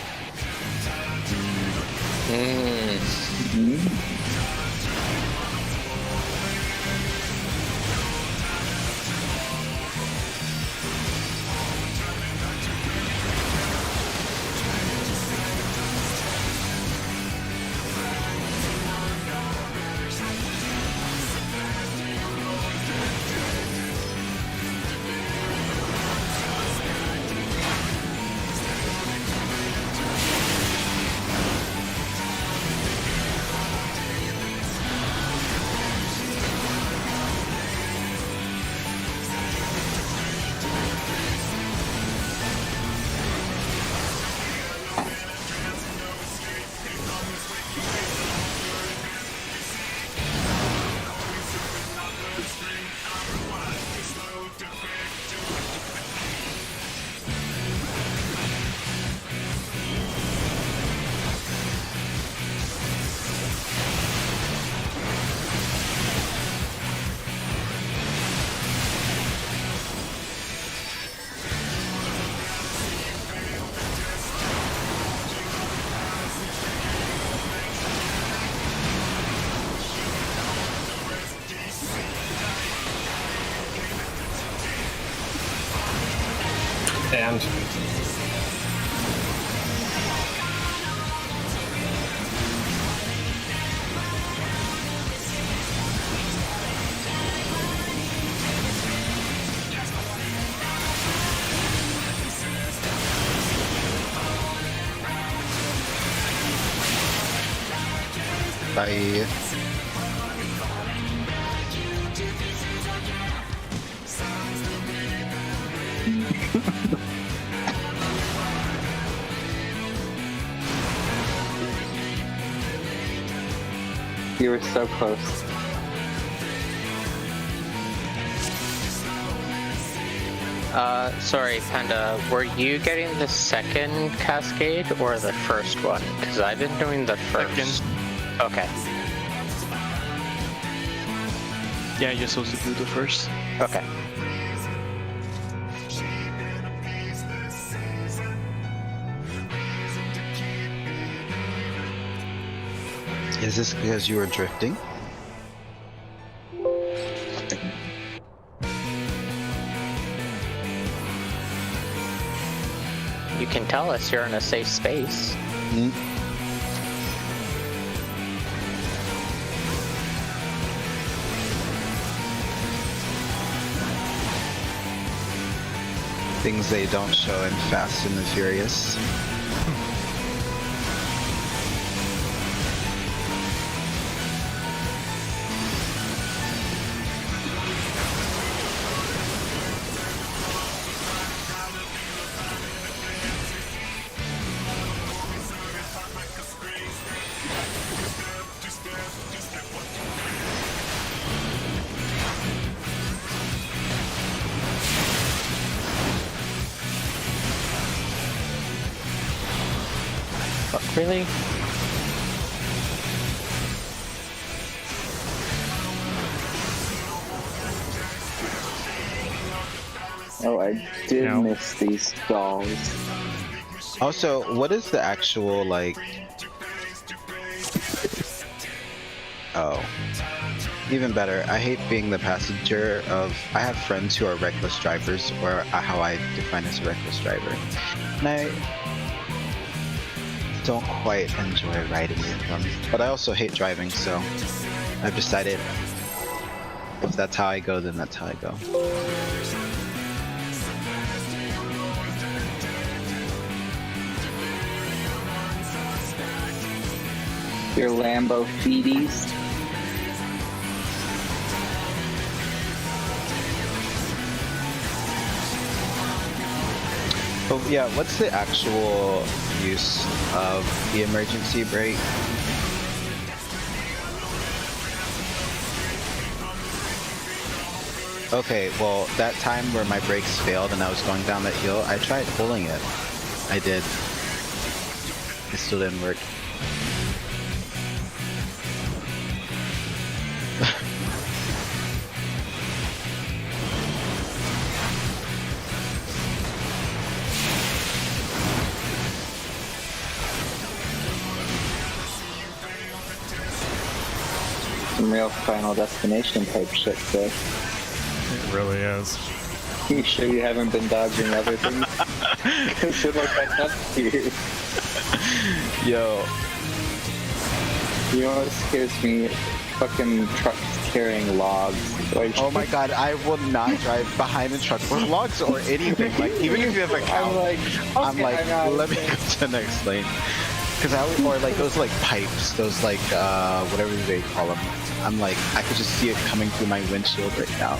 And Bye. You were so close. Sorry, Panda, were you getting the second cascade or the first one? Because I've been doing the first. Second. Okay. Yeah, you're supposed to do the first. Okay. Is this because you were drifting? You can tell us you're in a safe space. Hmm? Things they don't show in Fast and the Furious. Fuck, really? Oh, I did No. miss these stalls. Also, what is the actual, like... Oh. Even better, I hate being the passenger of... I have friends who are reckless drivers, or how I define as a reckless driver. And I don't quite enjoy riding with them. But I also hate driving, so I've decided if that's how I go, then that's how I go. Your Lambo feeties. Oh yeah, what's the actual use of the emergency brake? Okay, well, that time where my brakes failed and I was going down that hill, I tried pulling it. I did. It still didn't work. Some real Final Destination type shit, though. It really is. You sure you haven't been dodging other things? Because it like that's up to you. Yo, You know what scares me? Fucking trucks carrying logs. Like, oh my god, I will not drive behind a truck with logs or anything. Like, even if you have a cow, I'm like, let me go to the next lane. Cause or like those like pipes, those like, whatever they call them. I'm like, I could just see it coming through my windshield right now.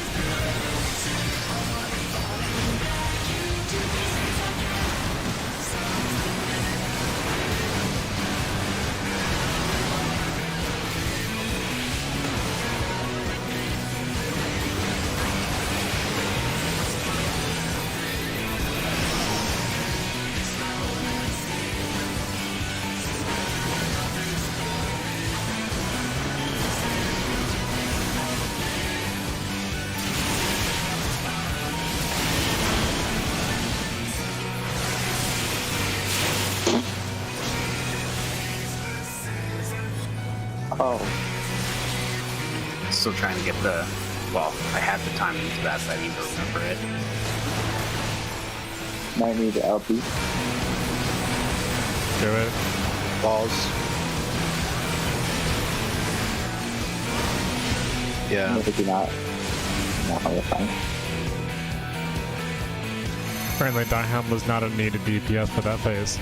Oh, Still trying to get the. Well, I had the timing to that, but I need to remember it. Might need to LP. Do it. Balls. Yeah. Maybe not. No, we're fine. Apparently, Diham was not a needed DPS for that phase.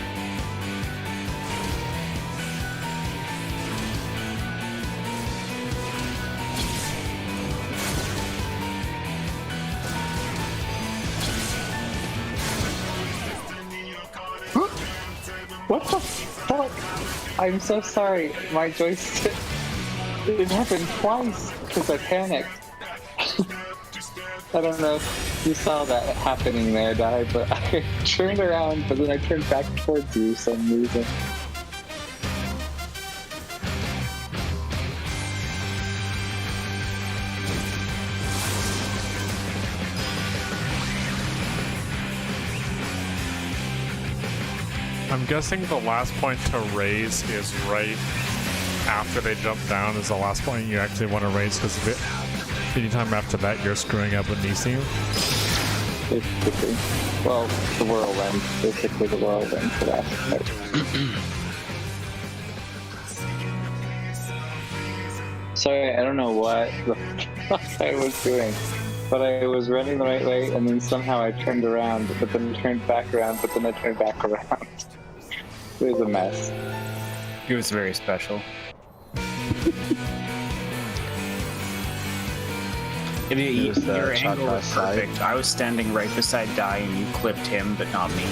What the fuck? I'm so sorry. My joystick. It happened twice because I panicked. I don't know if you saw that happening there, Di, but I turned around, but then I turned back towards you for some reason. I'm guessing the last point to raise is right after they jump down is the last point you actually want to raise, because anytime after that you're screwing up with Nisim. Basically. Well, the whirlwind. Basically the whirlwind for that part. Sorry, I don't know what the fuck I was doing. But I was running the right way, and then somehow I turned around, but then turned back around, but then I turned back around. It was a mess. It was very special. It was the Your shot angle was last side. perfect. I was standing right beside Dai and you clipped him, but not me.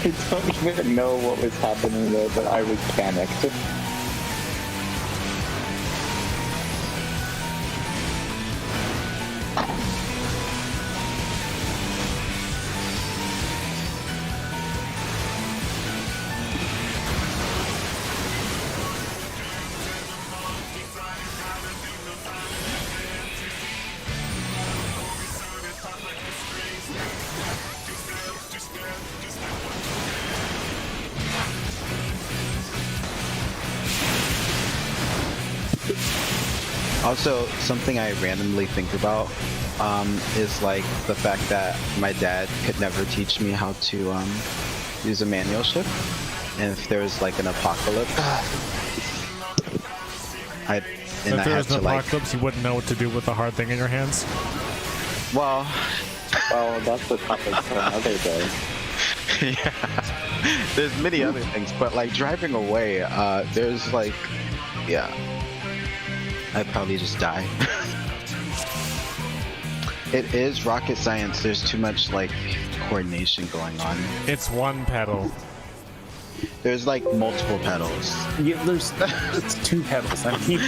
I don't even know what was happening there, but I was panicked. Also, something I randomly think about is like the fact that my dad could never teach me how to use a manual ship, and if there was like an apocalypse, I If there had was to an like, apocalypse, you wouldn't know what to do with the hard thing in your hands. well, Oh, that's the topic for another day. yeah, there's many other things, but like driving away, there's like, yeah, I'd probably just die. It is rocket science. There's too much like coordination going on. It's one pedal. There's like multiple pedals. Yeah, it's two pedals. I mean,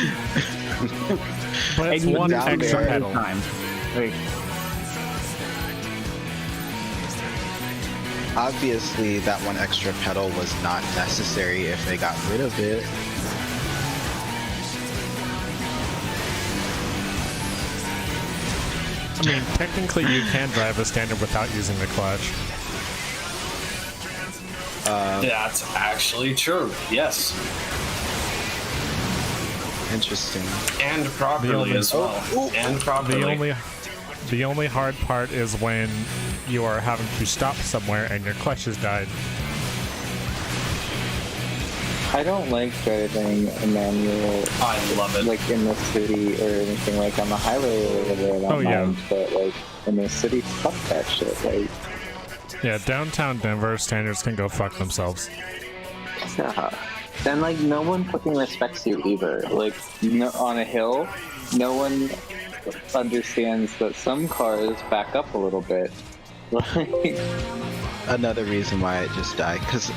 But it's and you one can do extra it at a pedal. time. Like, Obviously, that one extra pedal was not necessary if they got rid of it. I mean, technically you can drive a standard without using the clutch. That's actually true. Yes, Interesting. and properly only- as well. And properly. The only hard part is when you are having to stop somewhere and your clutch has died. I don't like driving a manual, I love it. like in the city or anything. Like on the highway or whatever, I don't Oh, yeah. mind. But like in the city, fuck that shit. Like, Yeah, downtown Denver standards can go fuck themselves. and like no one fucking respects you either. Like no, on a hill, no one understands that some cars back up a little bit. Like, Another reason why I just died, because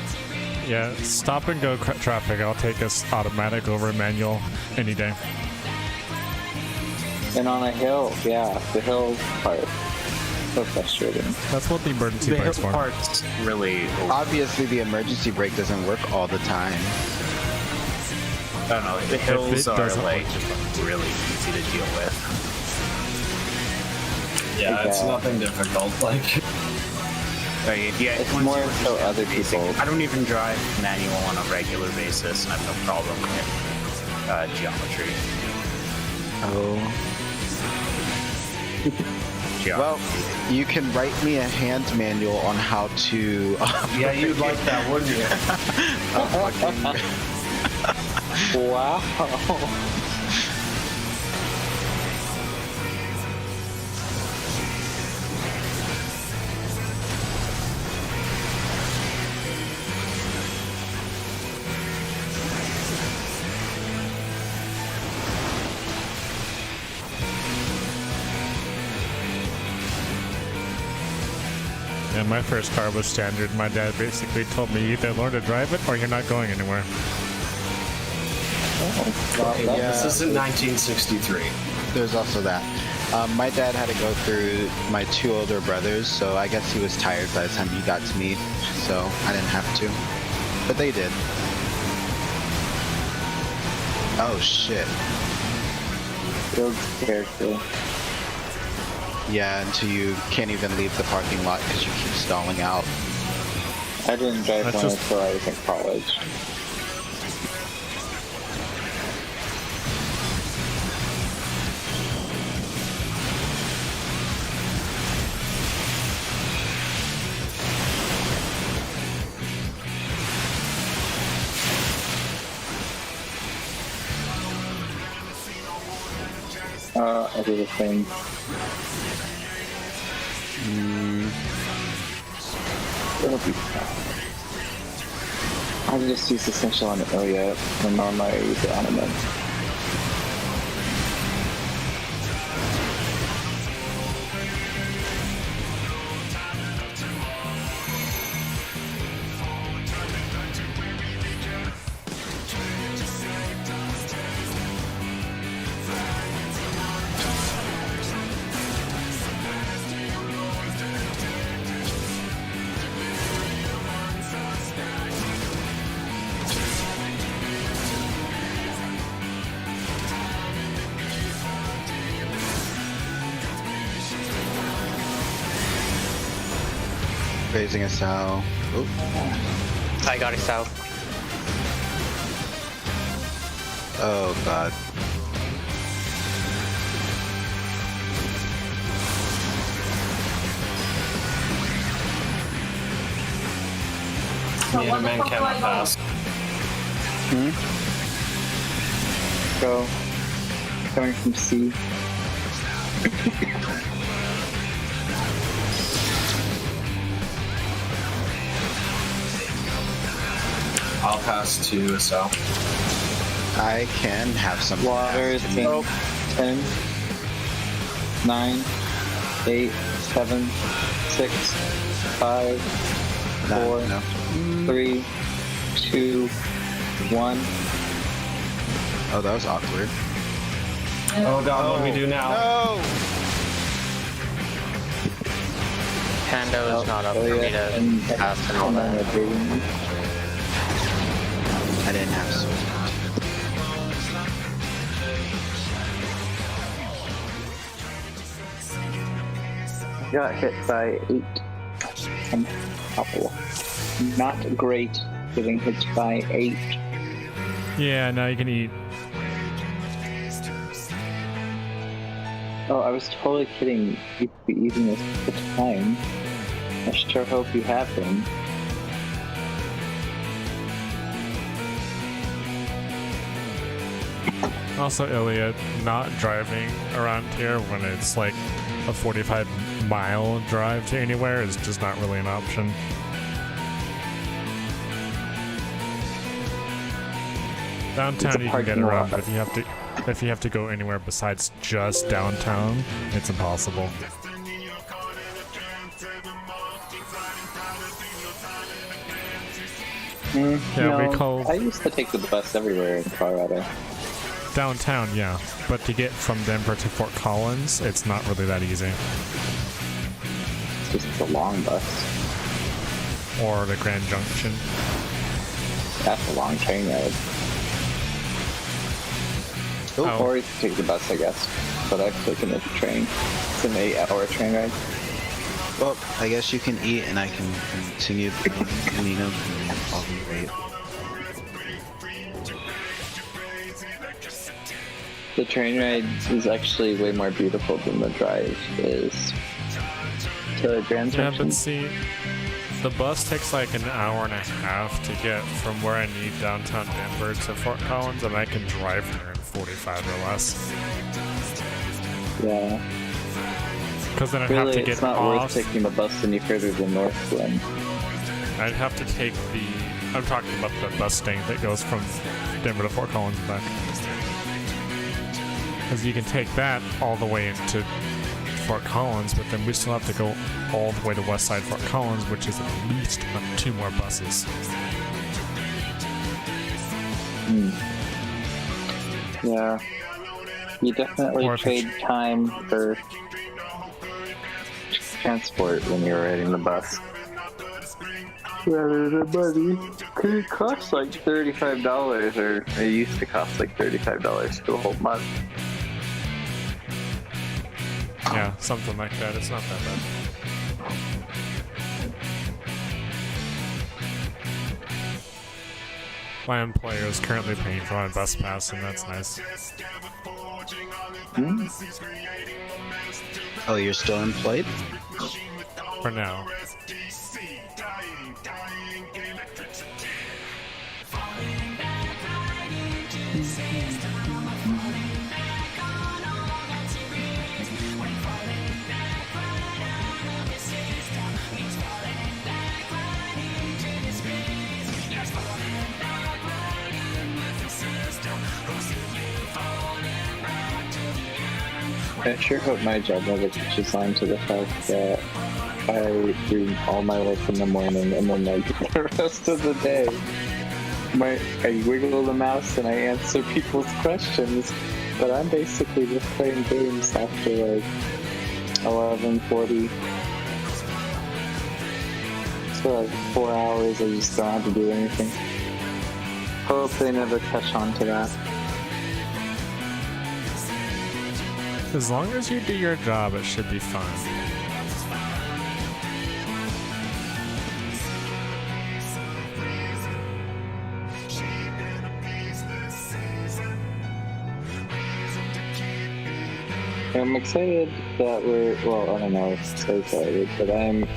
Yeah, stop and go traffic. I'll take us automatic over manual any day. and on a hill, yeah, the hill part, so frustrating. That's what the emergency the brake's hill for. part's really. obviously the emergency brake doesn't work all the time. I don't know. The hills are doesn't like really easy to deal with. Yeah, it's Yeah. nothing difficult. Like, Like if you, It's once more you so understand other the basic- people- I don't even drive manual on a regular basis, and I have no problem with geometry. Oh. geography. Well, you can write me a hand manual on how to. Yeah, you'd like that, wouldn't you? Wow. And my first car was standard. My dad basically told me either learn to drive it or you're not going anywhere. This isn't 1963. There's also that. My dad had to go through my 2 older brothers, so I guess he was tired by the time he got to me, so I didn't have to. But they did. Oh shit. Build character. Yeah, until you can't even leave the parking lot because you keep stalling out. I didn't drive That's one just- until I was in college. I do the same. It'll be fine. I'll just use Essential on Ilya, and normally I use it on a Mint. Raising a sow. Oh, I got it out. oh god. Me and a man cannot pass. Go. Coming from C. I'll pass to so. I can have some Water is in me. 10, 9, 8, 7, 6, 5, No, 4, no. 3, 2, 1. Oh, that was awkward. Oh god, what do we do now? No! Pando is not up for me to pass and all that. I didn't have so. Got hit by 8. And couple. Not great getting hit by 8. Yeah, now you can eat. Oh, I was totally kidding. You could be eating this the time. I sure hope you have been. Also, Ilya, not driving around here when it's like a 45-mile drive to anywhere is just not really an option. Downtown you can get parking around, lot. but if you have to go anywhere besides just downtown, it's impossible. Yeah, we call I used to take the bus everywhere in Colorado. downtown, yeah, but to get from Denver to Fort Collins, it's not really that easy. It's just a long bus. Or the Grand Junction. That's a long train ride. Oh. Or you can take the bus, I guess. But I've taken the train. It's an 8-hour train ride. Well, I guess you can eat and I can continue the Nino and I'll be great. The train ride is actually way more beautiful than the drive is to Grand Yeah, Junction. but see, the bus takes like an hour and a half to get from where I need downtown Denver to Fort Collins, and I can drive there in 45 or less. Yeah. Because then I'd have Really, to get it's not off. worth taking the bus any further than North Glen. I'd have to take the. I'm talking about the bus thing that goes from Denver to Fort Collins and back. Because you can take that all the way into Fort Collins, but then we still have to go all the way to West Side Fort Collins, which is at least 2 more buses. Yeah. You definitely Or if it's- trade time for transport when you're riding the bus. Rather than money. Cause it costs like $35, or it used to cost like $35 for the whole month. Yeah, something like that. It's not that bad. My employer is currently paying for my bus pass, and that's nice. Oh, you're still employed? For now. I sure hope my job never catches on to the fact that I do all my work in the morning and then like the rest of the day I wiggle the mouse and I answer people's questions, but I'm basically just playing games after like 11:40. So like 4 hours I just don't have to do anything. Hope they never catch on to that. As long as you do your job, it should be fun. I'm excited that well, I don't know if so excited, but I'm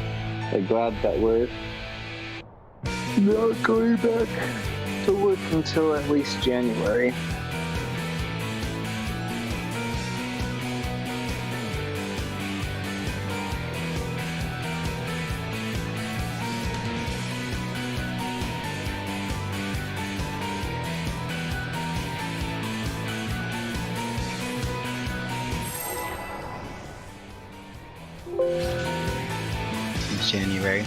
glad that we're not going back to work until at least January. January.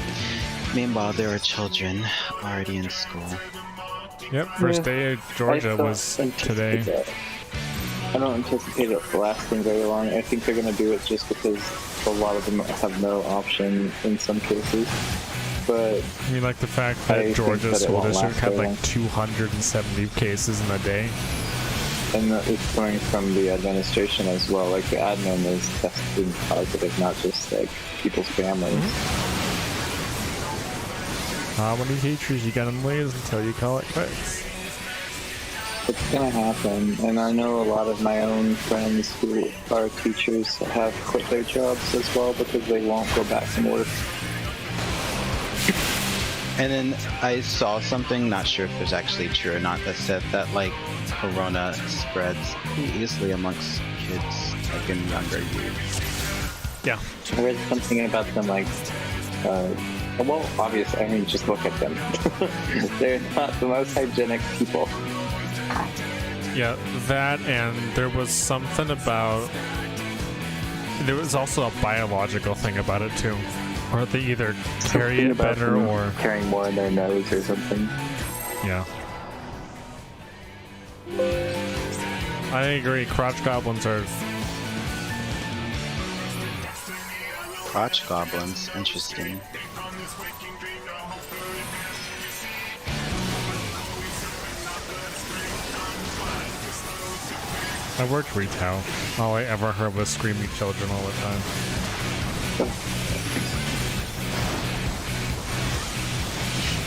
Meanwhile, there are children already in school. Yep, first Yeah. day of Georgia I don't was anticipate today. that. I don't anticipate it lasting very long. I think they're going to do it just because a lot of them have no option in some cases. But I mean, like the fact I that think Georgia that it School won't District last had very like long. 270 cases in a day. and it's coming from the administration as well. Like the admin is tested positive, not just like people's families. How many teachers you gonna lose until you call it quits? It's gonna happen, and I know a lot of my own friends who are teachers have quit their jobs as well because they won't go back and work. And then I saw something, not sure if it was actually true or not, that said that like corona spreads pretty easily amongst kids like in younger youth. Yeah. I read something about them like, well, obviously, I mean, just look at them. They're not the most hygienic people. Yeah, that, and there was something about. There was also a biological thing about it too. Or they either carry Something it about better them or. carrying more in their nose or something. Yeah. I agree, crotch goblins are. Crotch goblins, interesting. I worked retail. All I ever heard was screaming children all the time.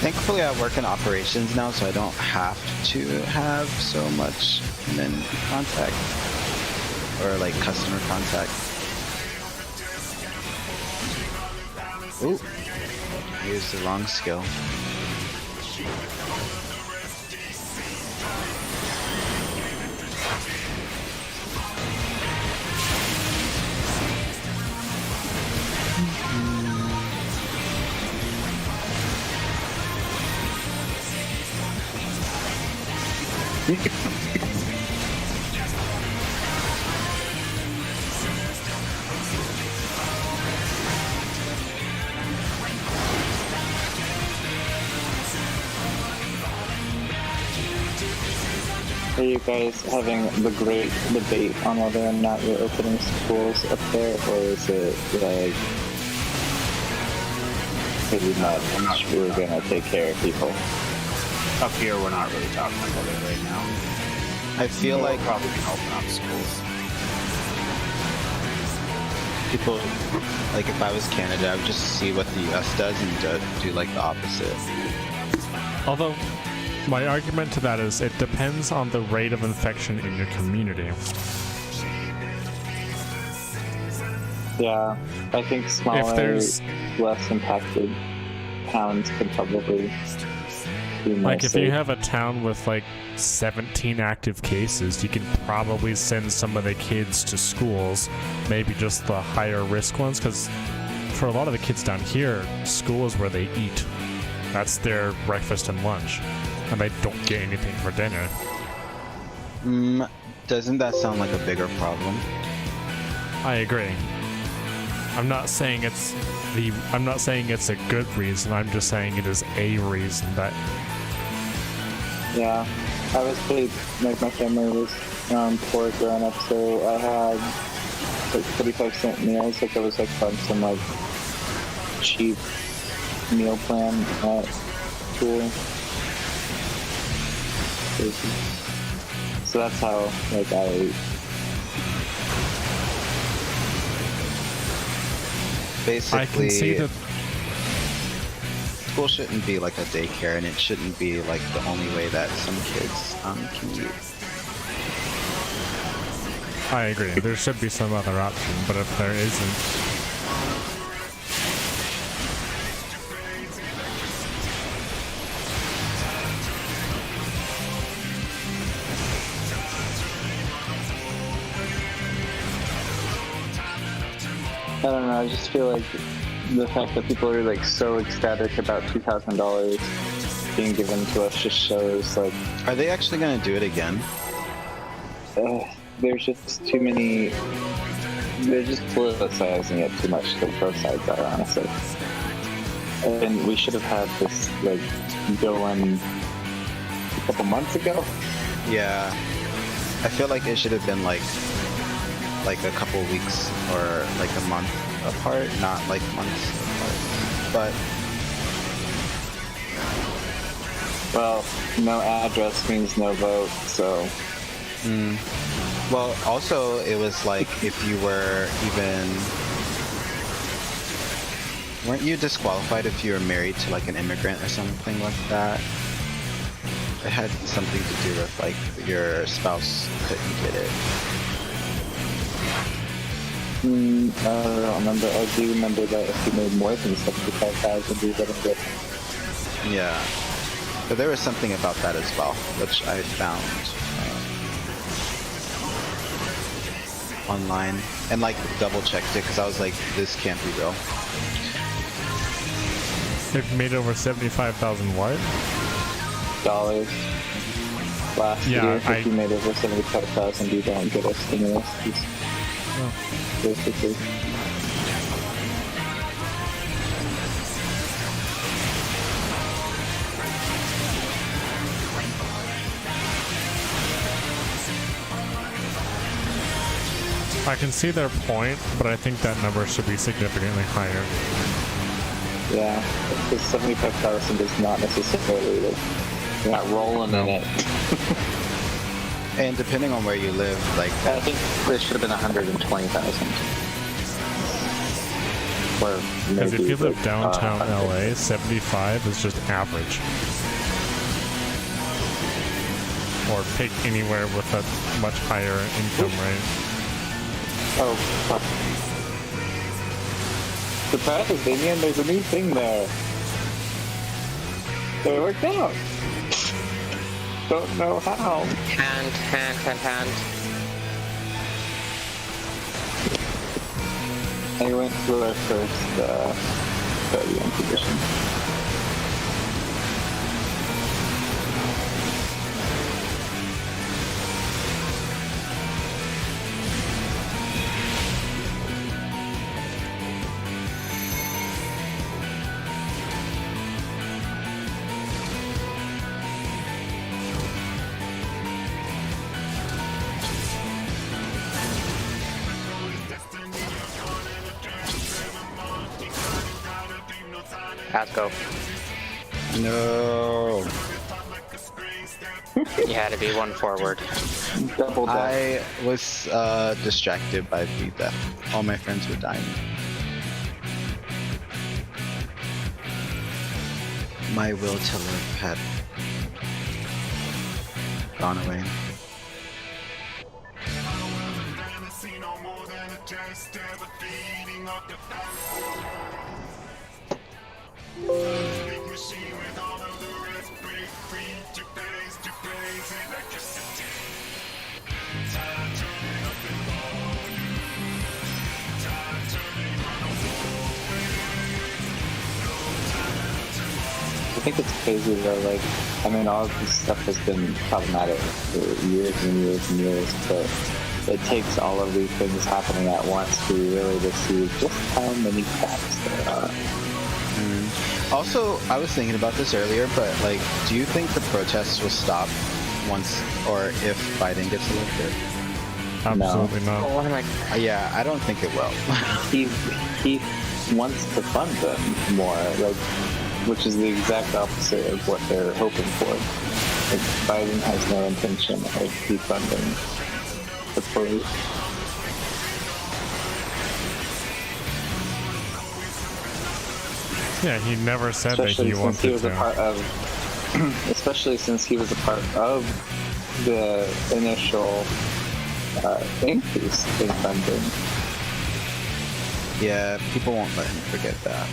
Thankfully, I work in operations now, so I don't have to have so much human contact. or like customer contact. Ooh, used the wrong skill. Are you guys having the great debate on whether or not you're opening schools up there, or is it like pretty much we're gonna take care of people? Up here, we're not really talking about it right now. I feel like Probably can open up schools. people, like if I was Canada, I would just see what the US does and do like the opposite. Although, my argument to that is it depends on the rate of infection in your community. Yeah, I think smaller, If there's less impacted towns could probably be more like if you safe. have a town with like 17 active cases, you can probably send some of the kids to schools, maybe just the higher risk ones, because for a lot of the kids down here, school is where they eat. That's their breakfast and lunch, and they don't get anything for dinner. Doesn't that sound like a bigger problem? I agree. I'm not saying it's a good reason. I'm just saying it is a reason that Yeah, I was pretty, like my family was poor growing up, so I had like 35-cent meals. Like I was like on some like cheap meal plan at school. So that's how like I ate. Basically, I can see that. school shouldn't be like a daycare, and it shouldn't be like the only way that some kids can eat. I agree. There should be some other option, but if there isn't, I don't know, I just feel like the fact that people are like so ecstatic about $2,000 being given to us just shows like Are they actually gonna do it again? there's just too many. They're just politicizing it too much. The both sides are, honestly. And we should have had this like going a couple months ago. Yeah, I feel like it should have been like a couple weeks or like a month apart, not like months apart. But Well, no address means no vote, so well, also it was like if you were weren't you disqualified if you were married to like an immigrant or something like that? It had something to do with like your spouse couldn't get it. I don't remember. I do remember that if you made more than 75,000, you wouldn't get. Yeah, but there was something about that as well, which I found online and like double checked it because I was like, this can't be real. they've made over 75,000 what? Dollars last Yeah, year. If you made over 75,000, you don't get a stimulus. Basically. I can see their point, but I think that number should be significantly higher. Yeah, because 75,000 is not necessarily like you're not rolling in it. And depending on where you live, like I think there should have been 120,000. Or Because if maybe you live like, downtown 100. LA, 75 is just average. Or pick anywhere with a much higher income rate. Oh, fuck. Surprise, Damien, there's a new thing there. So it worked out. Don't know how. Hand. I went to our first Guardian position. Let's go. No. You had to be one forward. Double death. I was distracted by the death. All my friends were dying. My will to live had gone away. I think it's crazy though, like, I mean, all of this stuff has been problematic for years and years and years, but it takes all of these things happening at once for you really to see just how many cracks there are. Also, I was thinking about this earlier, but like, do you think the protests will stop once or if Biden gets elected? Absolutely not. Oh, what am I? Yeah, I don't think it will. He wants to fund them more, like, which is the exact opposite of what they're hoping for. Like, Biden has no intention of defunding the police. Yeah, he never said that he wanted to. Especially since he was a part of the initial increase in funding. Yeah, people won't let him forget that.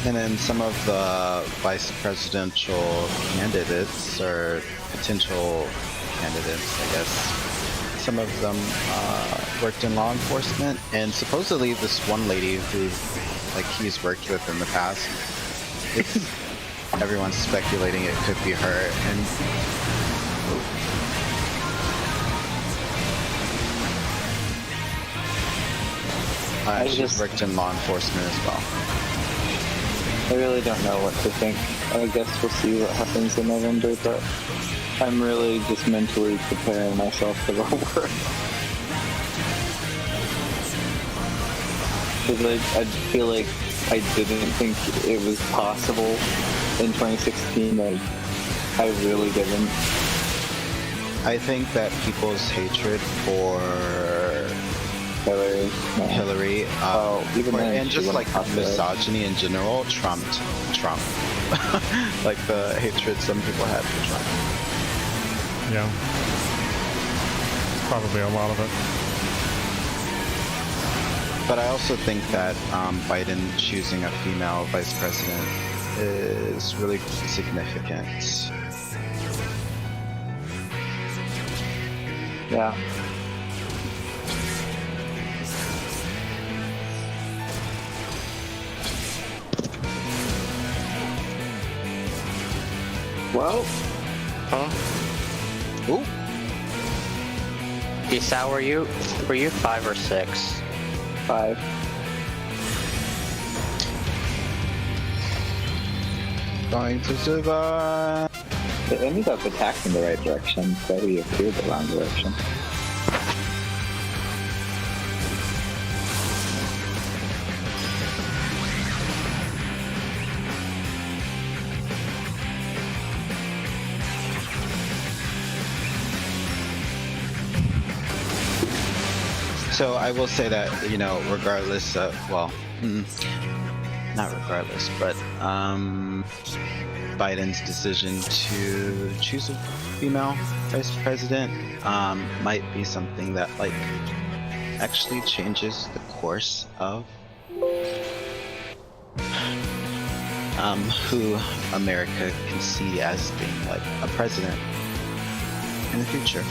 And then some of the vice presidential candidates, or potential candidates, I guess, some of them worked in law enforcement, and supposedly this one lady who, like, he's worked with in the past, everyone's speculating it could be her, and she's worked in law enforcement as well. I really don't know what to think. I guess we'll see what happens in November, but I'm really just mentally preparing myself for the worst. Because I feel like I didn't think it was possible in 2016. Like, I really didn't. I think that people's hatred for Hillary, even then and she just wasn't like popular. misogyny in general trumped Trump. Like the hatred some people had for Trump. Yeah. Probably a lot of it. But I also think that Biden choosing a female vice president is really significant. Yeah. Well, Ooh. Sal, were you 5 or 6? 5. Going to survive. It ended up attacking the right direction, but we appeared the wrong direction. So I will say that, you know, regardless of, well, not regardless, but Biden's decision to choose a female vice president might be something that, like, actually changes the course of who America can see as being like a president in the future.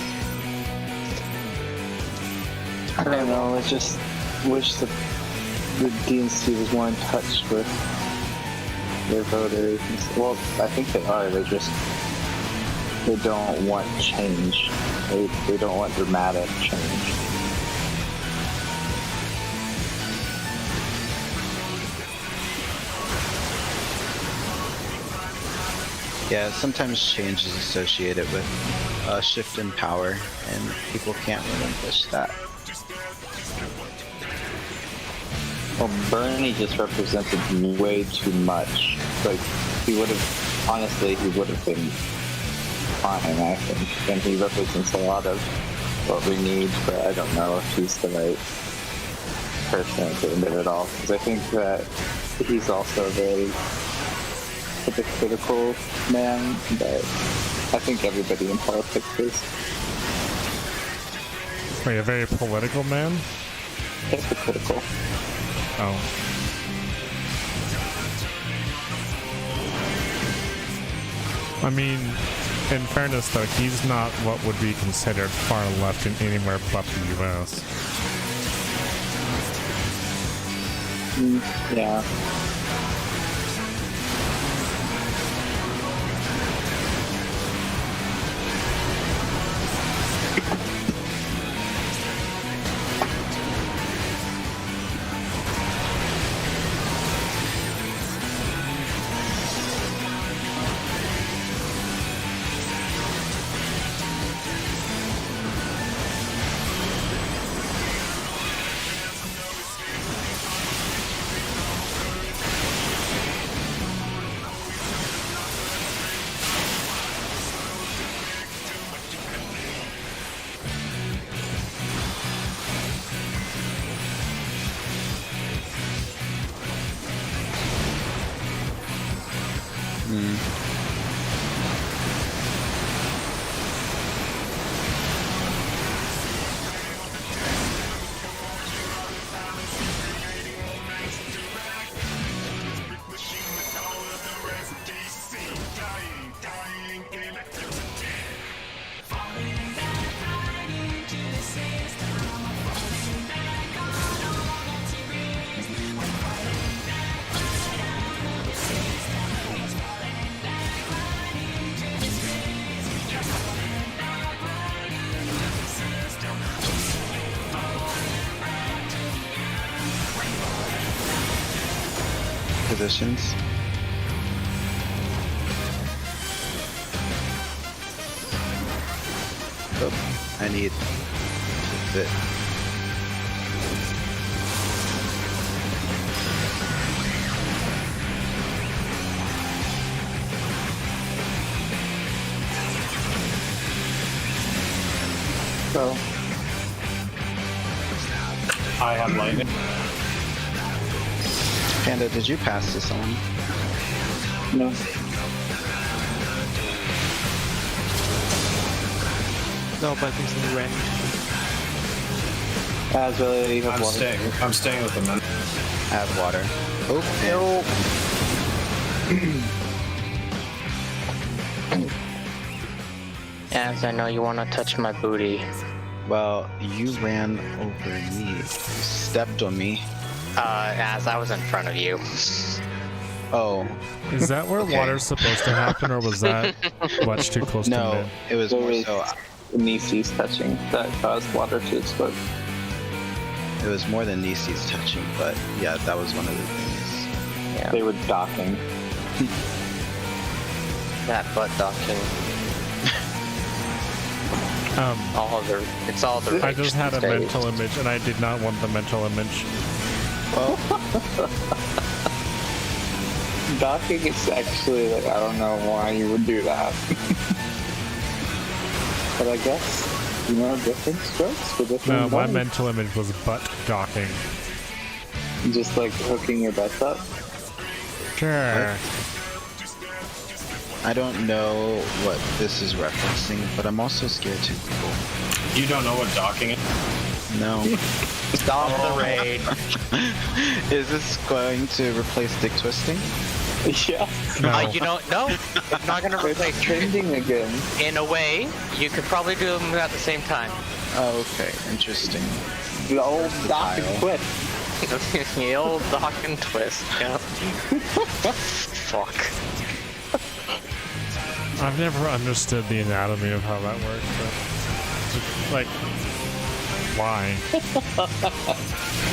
I don't know. I just wish the DNC was more in touch with their voters. Well, I think they are. They don't want change. They don't want dramatic change. Yeah, sometimes change is associated with a shift in power, and people can't relinquish that. Well, Bernie just represented way too much. Like, he would have been fine, I think. And he represents a lot of what we need, but I don't know if he's the right person at the end of it all. Because I think that he's also a very hypocritical man, but I think everybody in politics is. Wait, a very political man? Hypocritical. Oh. I mean, in fairness though, he's not what would be considered far left in anywhere but the US. Yeah. Positions. Oh, I need to fit. So, I have lightning. Panda, did you pass to someone? no. No, but I think something ran. As really, you have I'm water. I'm staying with the men. I have water. Oh, As I know you want to touch my booty. well, you ran over me. You stepped on me. As I was in front of you. Oh, Is that where Okay. water's supposed to happen, or was that much too close to no, mid? it was more so. Nisi's touching that caused water to explode. It was more than Nisi's touching, but yeah, that was one of the things. Yeah. They were docking. That butt docking. It's all the I just had a rich these mental days. image, and I did not want the mental image. Well, Docking is actually, like, I don't know why you would do that. But I guess, you know, different strokes for different No, my bodies. mental image was butt docking. Just like hooking your butts up. Sure. I don't know what this is referencing, but I'm also scared to Google. You don't know what docking is? No. Stop the raid. Is this going to replace stick twisting? Yeah, No. You know, no, it's not gonna it's replace. trending again. In a way, you could probably do them at the same time. Oh, okay. Interesting. The old dock and Kyle. twist. The old dock and twist. Yeah. Fuck. I've never understood the anatomy of how that works. But, like, why?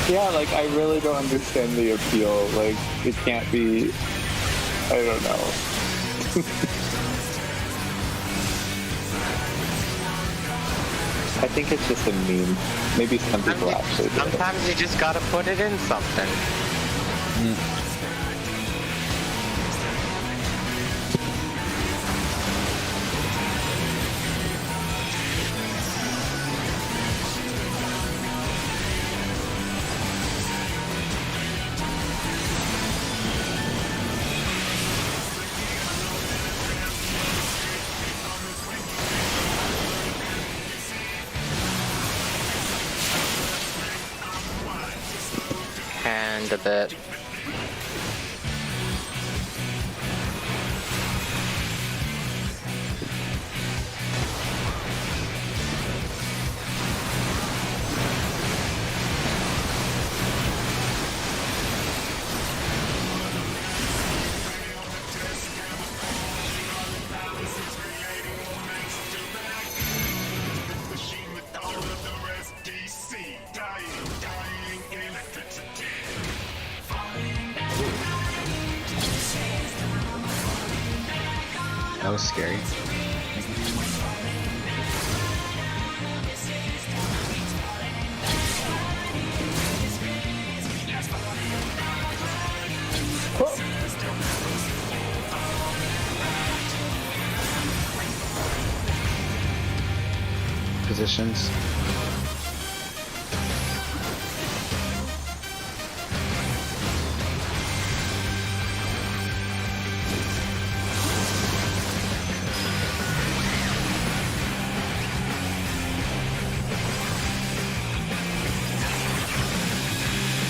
Yeah, like I really don't understand the appeal. Like it can't be. I don't know. I think it's just a meme. Maybe some people actually do it. Sometimes you just gotta put it in something. And a bit. Machine with all of the rest. DC, dying electricity. That was scary. Positions.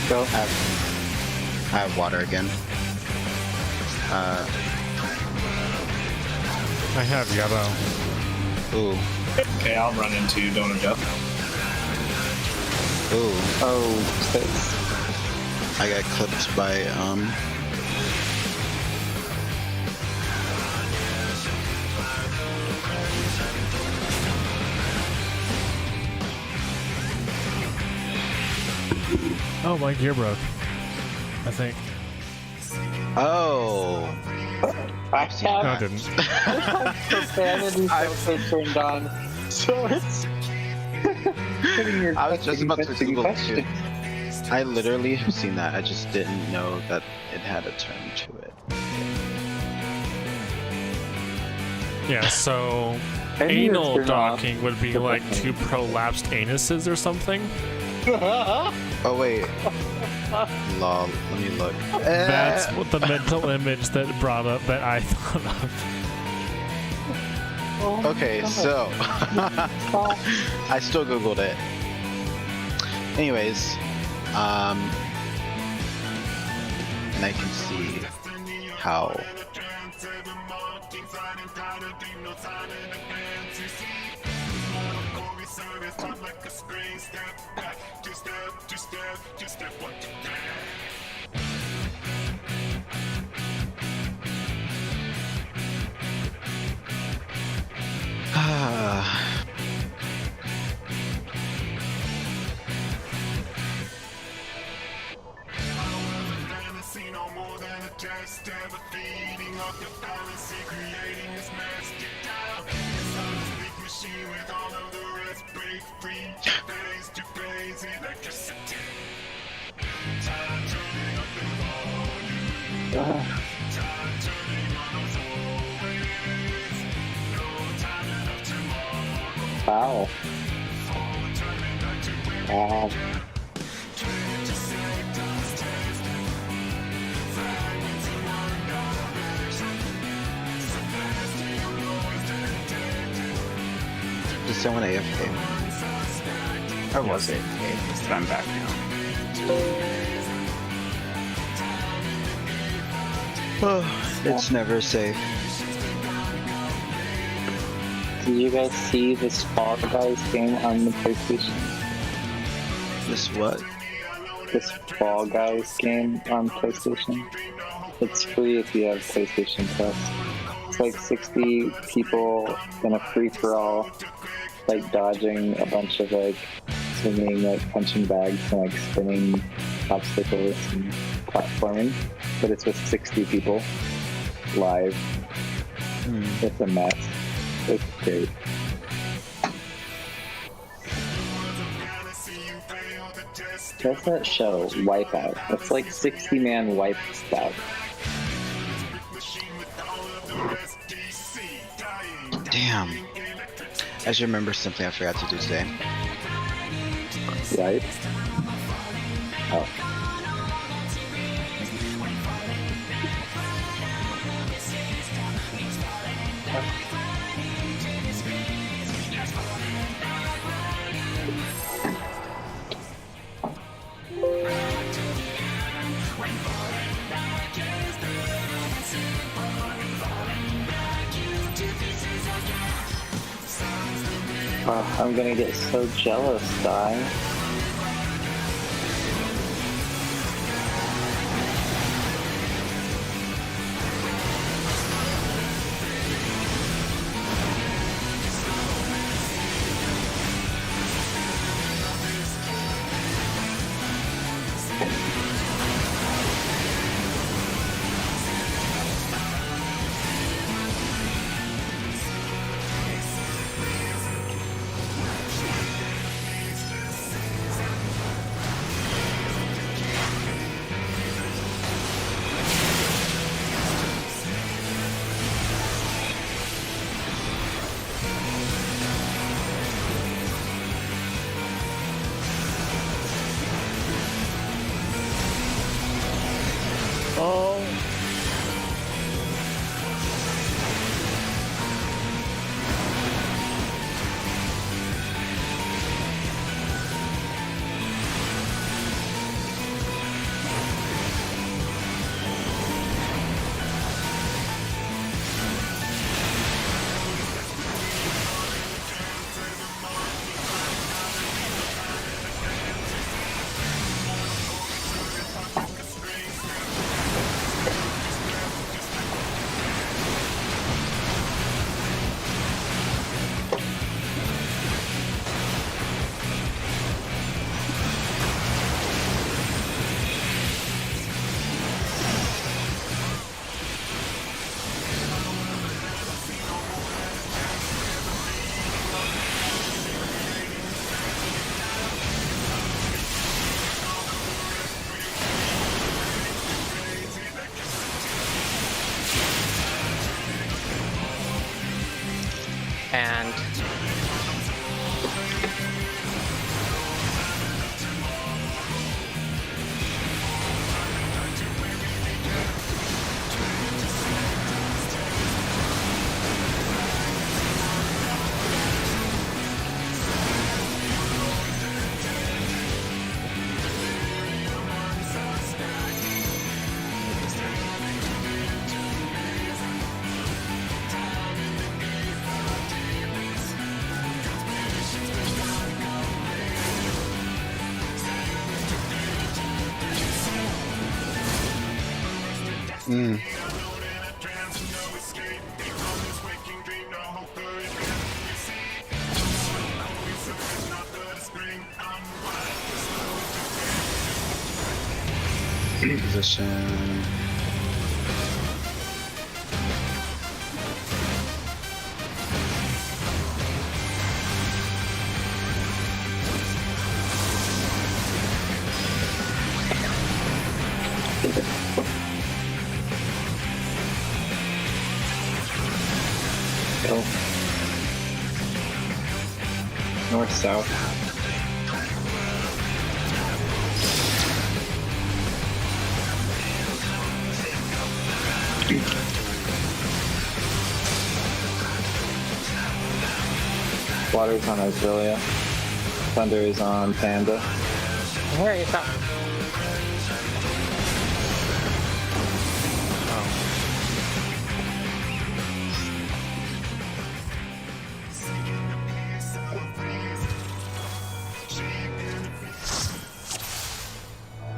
Go. I have water again. I have yellow. Ooh. Okay, I'll run into you, don't adjust. Ooh. Oh, space. I got clipped by, Oh, my gear broke. I think. Oh. I No, it have didn't. profanity filter turned on, so it's putting your I was just about to interesting Google it question. too. I literally have seen that. I just didn't know that it had a term to it. Yeah, so I knew it anal turned off. docking would be like two prolapsed anuses or something. Oh wait. Lol. Let me look. That's what the mental image that brought up that I thought of. Oh my Okay, God. so Stop. I still googled it. Anyways, and I can see how fantasy no more than a test ever feeding off your fallacy, creating this mess. Get down. It's on this big machine with all of the rest. Break free, to phase electricity. Time turning up the volume. Time turning on those always. No time enough tomorrow. Wow. Turning back to where Wow. Just someone AFK. Or was it? But I'm back now. It's never safe. Did you guys see this Fall Guys game on the PlayStation? This what? This Fall Guys game on PlayStation? It's free if you have PlayStation Plus. It's like 60 people in a free-for-all, like dodging a bunch of like swinging like punching bags and like spinning obstacles and platforming. But it's with 60 people live. It's a mess. It's great. What's that show? Wipeout. It's like 60-man Wipeout. Damn. I just remember something I forgot to do today. Right? Oh. I'm gonna get so jealous, Di. And Position. Go. North, south. Water's on Australia. Thunder is on Panda. Where is that?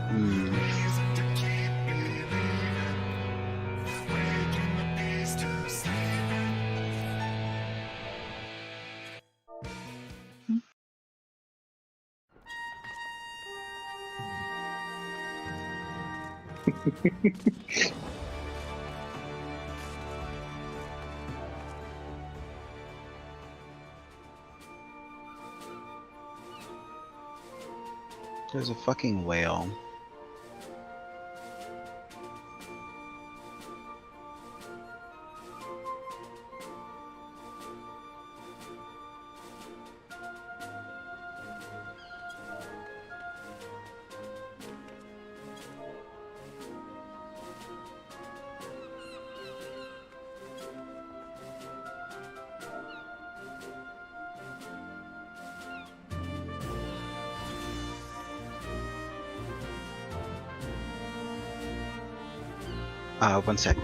Hmm. There's a fucking whale. One sec.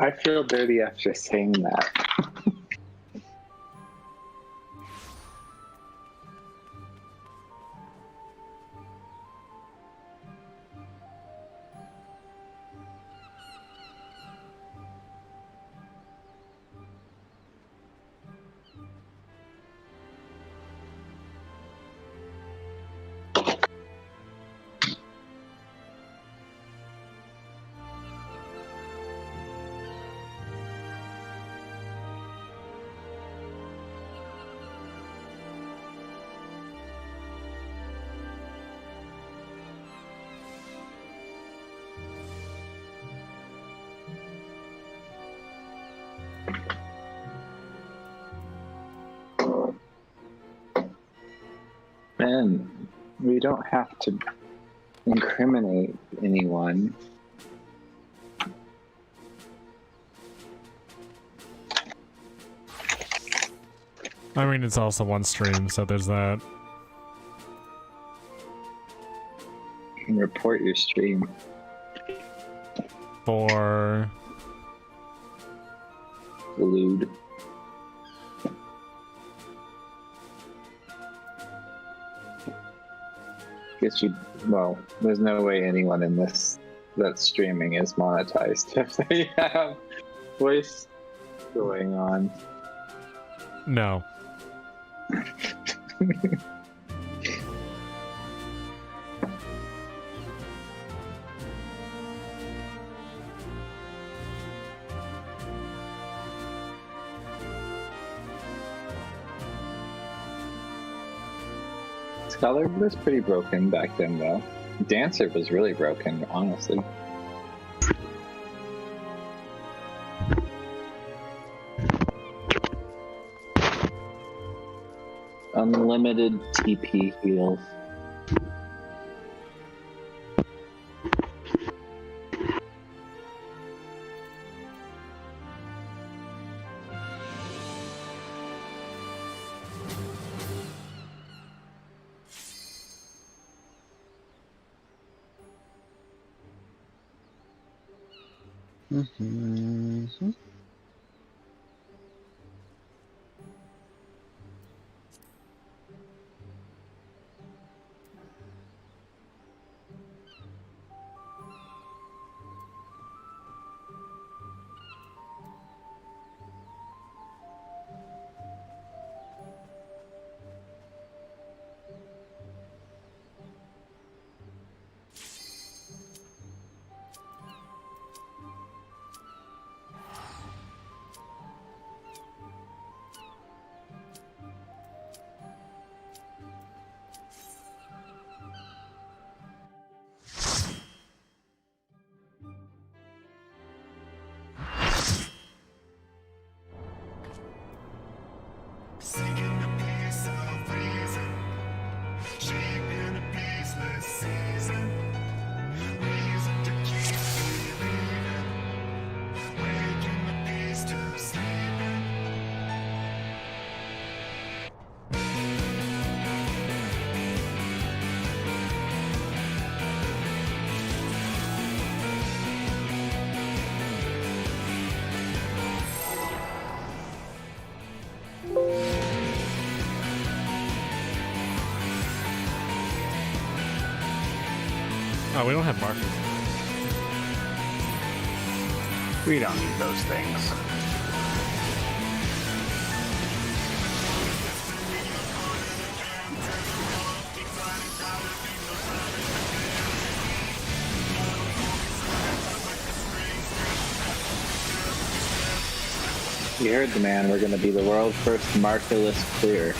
I feel dirty after saying that. Man, we don't have to incriminate anyone. I mean, it's also one stream, so there's that. You can report your stream. For Lewd. Guess you. Well, there's no way anyone in this that's streaming is monetized if they have voice going on. no. Scholar was pretty broken back then, though. Dancer was really broken, honestly. Unlimited TP heals. Mhm. Seeking a piece of reason, shaping a peaceless season. Reason to keep believing, waking the beast to sleeping. Oh, we don't have markers. We don't need those things. You heard the man. We're going to be the world's first markerless clear.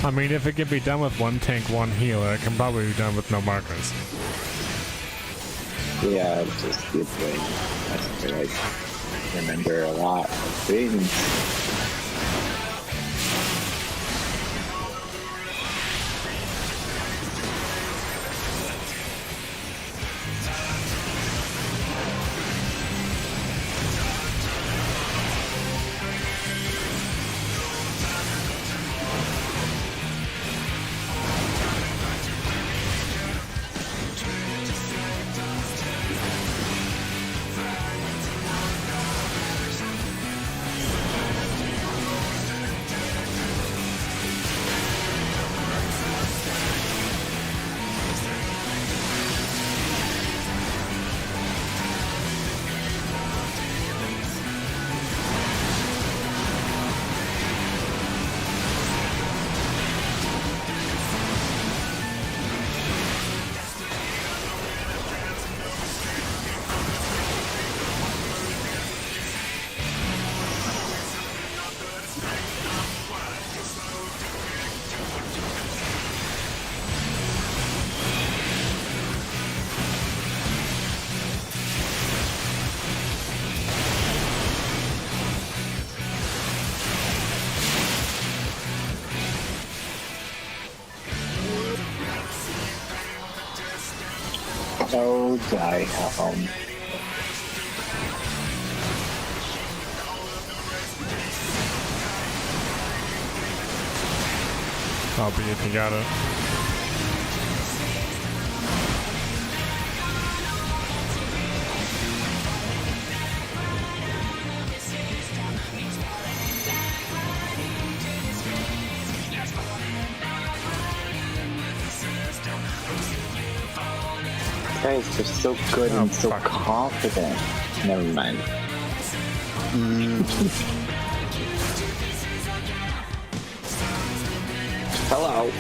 I mean, if it can be done with one tank, one healer, it can probably be done with no markers. Yeah, it's just good thing. I feel like remember a lot of things. Oh, die home. I'll be if you got it. Guys, they're so good Oh, and so fuck. confident. Never mind. Hello.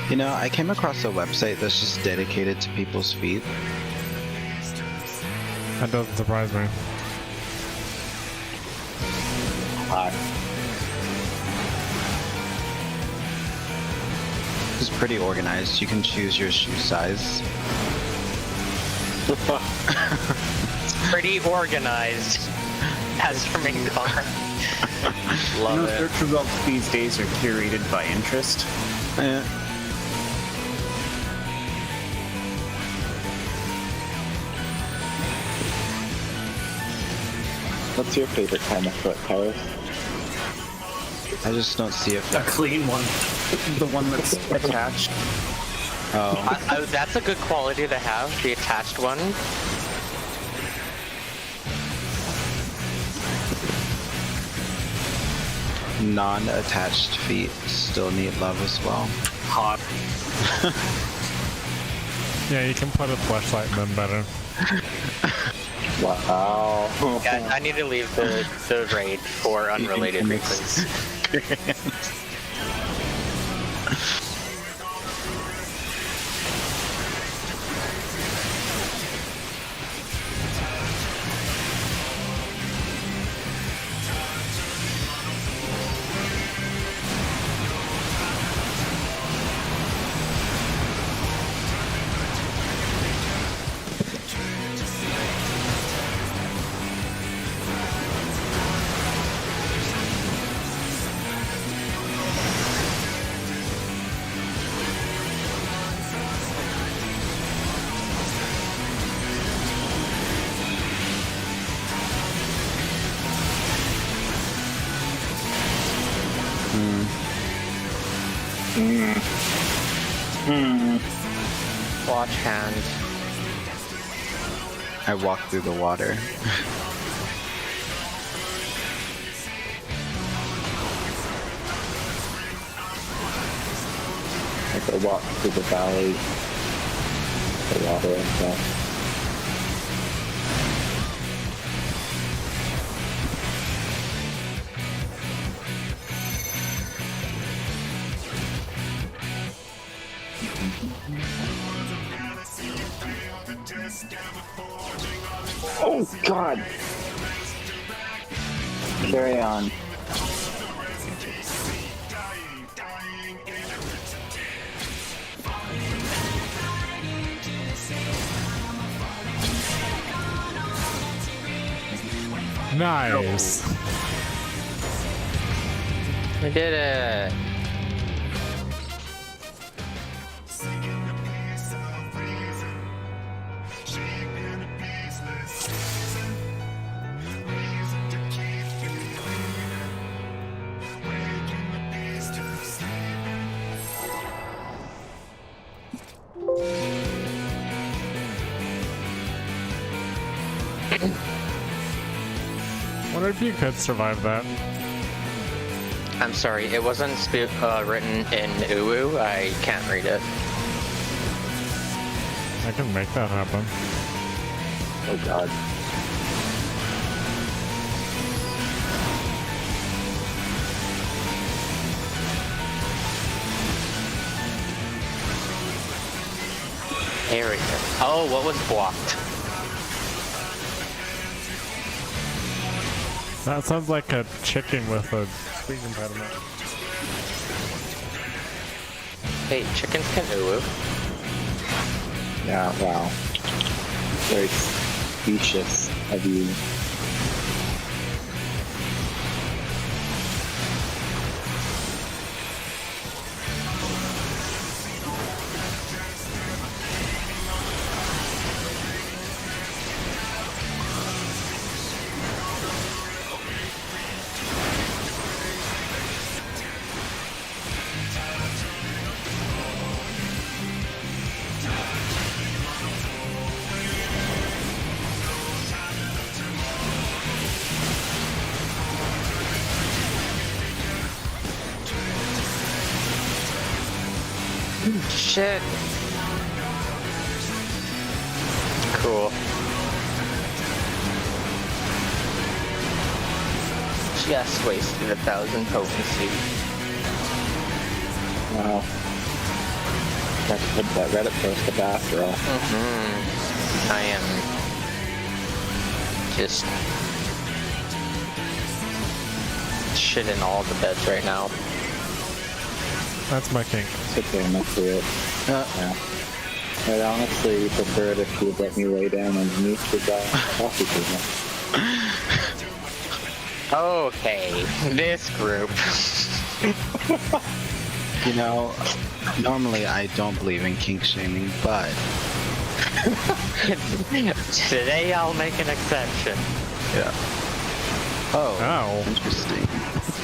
You know, I came across a website that's just dedicated to people's feet. That doesn't surprise me. It's pretty organized. You can choose your shoe size. Pretty organized. As for Mingdong. Love it. Search results these days are curated by interest. Eh. What's your favorite kind of foot, Paris? I just don't see if A clean one. The one that's attached. Oh, That's a good quality to have, the attached one. non-attached feet still need love as well. Hot. Yeah, you can put a flashlight in them better. Wow. Yeah, I need to leave the raid for unrelated reasons. Watch hands. I walk through the water. Like I walk through the valley, the water and stuff. Oh God! Carry on. Nice. We did it. Wonder if you could survive that. I'm sorry, it wasn't written in Uwu. I can't read it. I can make that happen. Oh God. Area. Oh, what was blocked? That sounds like a chicken with a speech impediment. Hey, chickens can Uwu. Yeah, wow. Very specious of you. Shit. Cool. Just wasted 1,000 potency. Wow. Got to put that Reddit post up after all. I am just shit in all the beds right now. That's my kink. It's okay, I'm up to it. Yeah. I'd honestly prefer it if you would let me lay down underneath the coffee table. Okay, this group. You know, normally I don't believe in kink shaming, but Today I'll make an exception. yeah. Oh, Ow. interesting.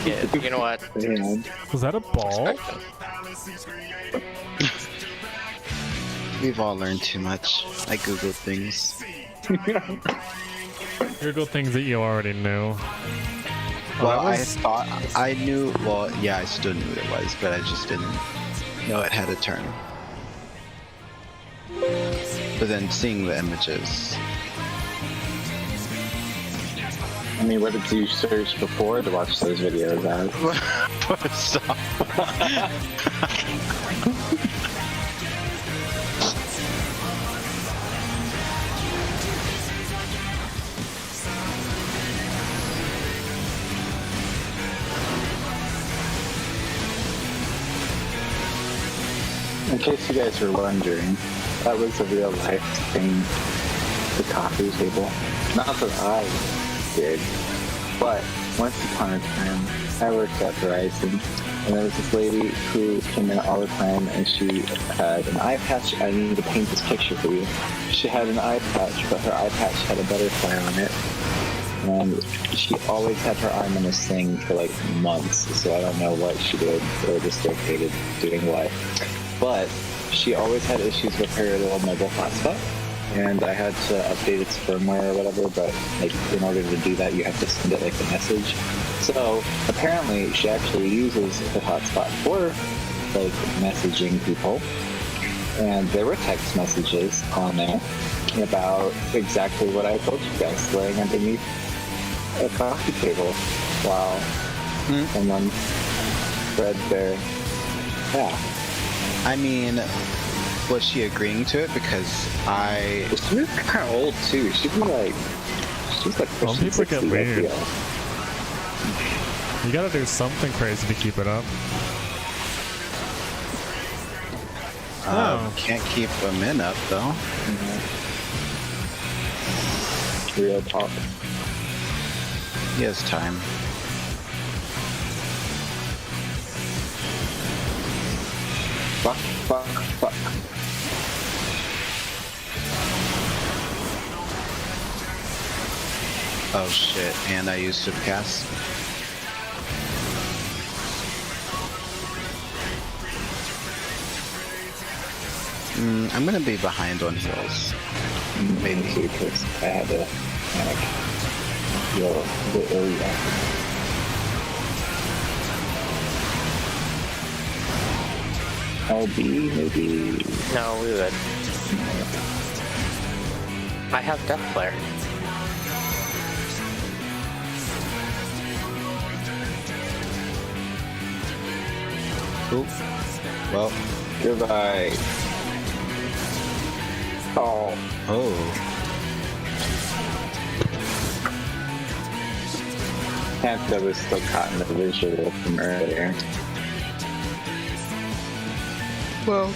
Yeah, you know what? Yeah. Was that a ball? We've all learned too much. I googled things. Google things that you already knew. Well, that was- I thought I knew. Well, yeah, I still knew what it was, but I just didn't know it had a turn. But then seeing the images, I mean, what did you search before to watch those videos as? Stop. In case you guys were wondering, that was a real life thing, the coffee table. Not that I did, but once upon a time, I worked at Verizon, and there was this lady who came in all the time, and she had an eye patch. I need to paint this picture for you. She had an eye patch, but her eye patch had a butterfly on it. And she always had her arm in this thing for like months, so I don't know what she did or dislocated doing what. But she always had issues with her little mobile hotspot, and I had to update its firmware or whatever, but like in order to do that you have to send it like a message. So apparently she actually uses the hotspot for like messaging people, and there were text messages on there about exactly what I told you guys, laying underneath a coffee table while someone read their I mean, was she agreeing to it? Because She was kind of old too. She's like Some pushing people get 60, I weird. feel. You gotta do something crazy to keep it up. Oh. can't keep a min up though. Real talk. He has time. Fuck, fuck, fuck. Oh shit! And I used Supercast. I'm gonna be behind on heals. Maybe too, because I had to panic. Yo, the area. LB, maybe. No, we would. I have Death Flare. Cool. Well, Goodbye. Oh. oh. Panther was still caught in the visual from earlier. Well,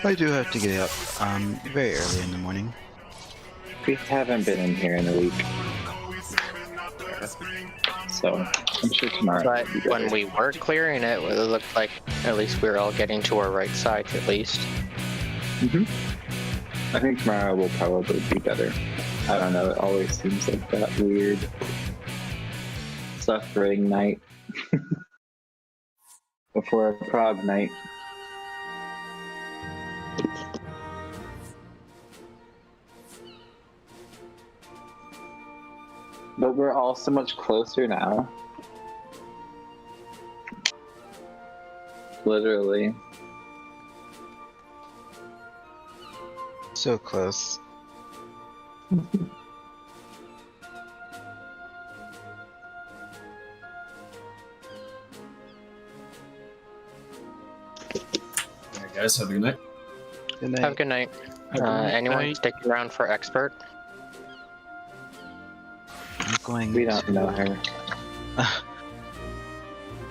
I do have to get up very early in the morning. We haven't been in here in a week. So, I'm sure tomorrow But will be when better. we were clearing it, it looked like at least we were all getting to our right side, at least. I think tomorrow will probably be better. I don't know, it always seems like that weird suffering night before a prog night. But we're all so much closer now. Literally. So close. Alright, guys, have a good night. Good night. Have a good night. Anyone night. stick around for expert? I'm going. We don't know her.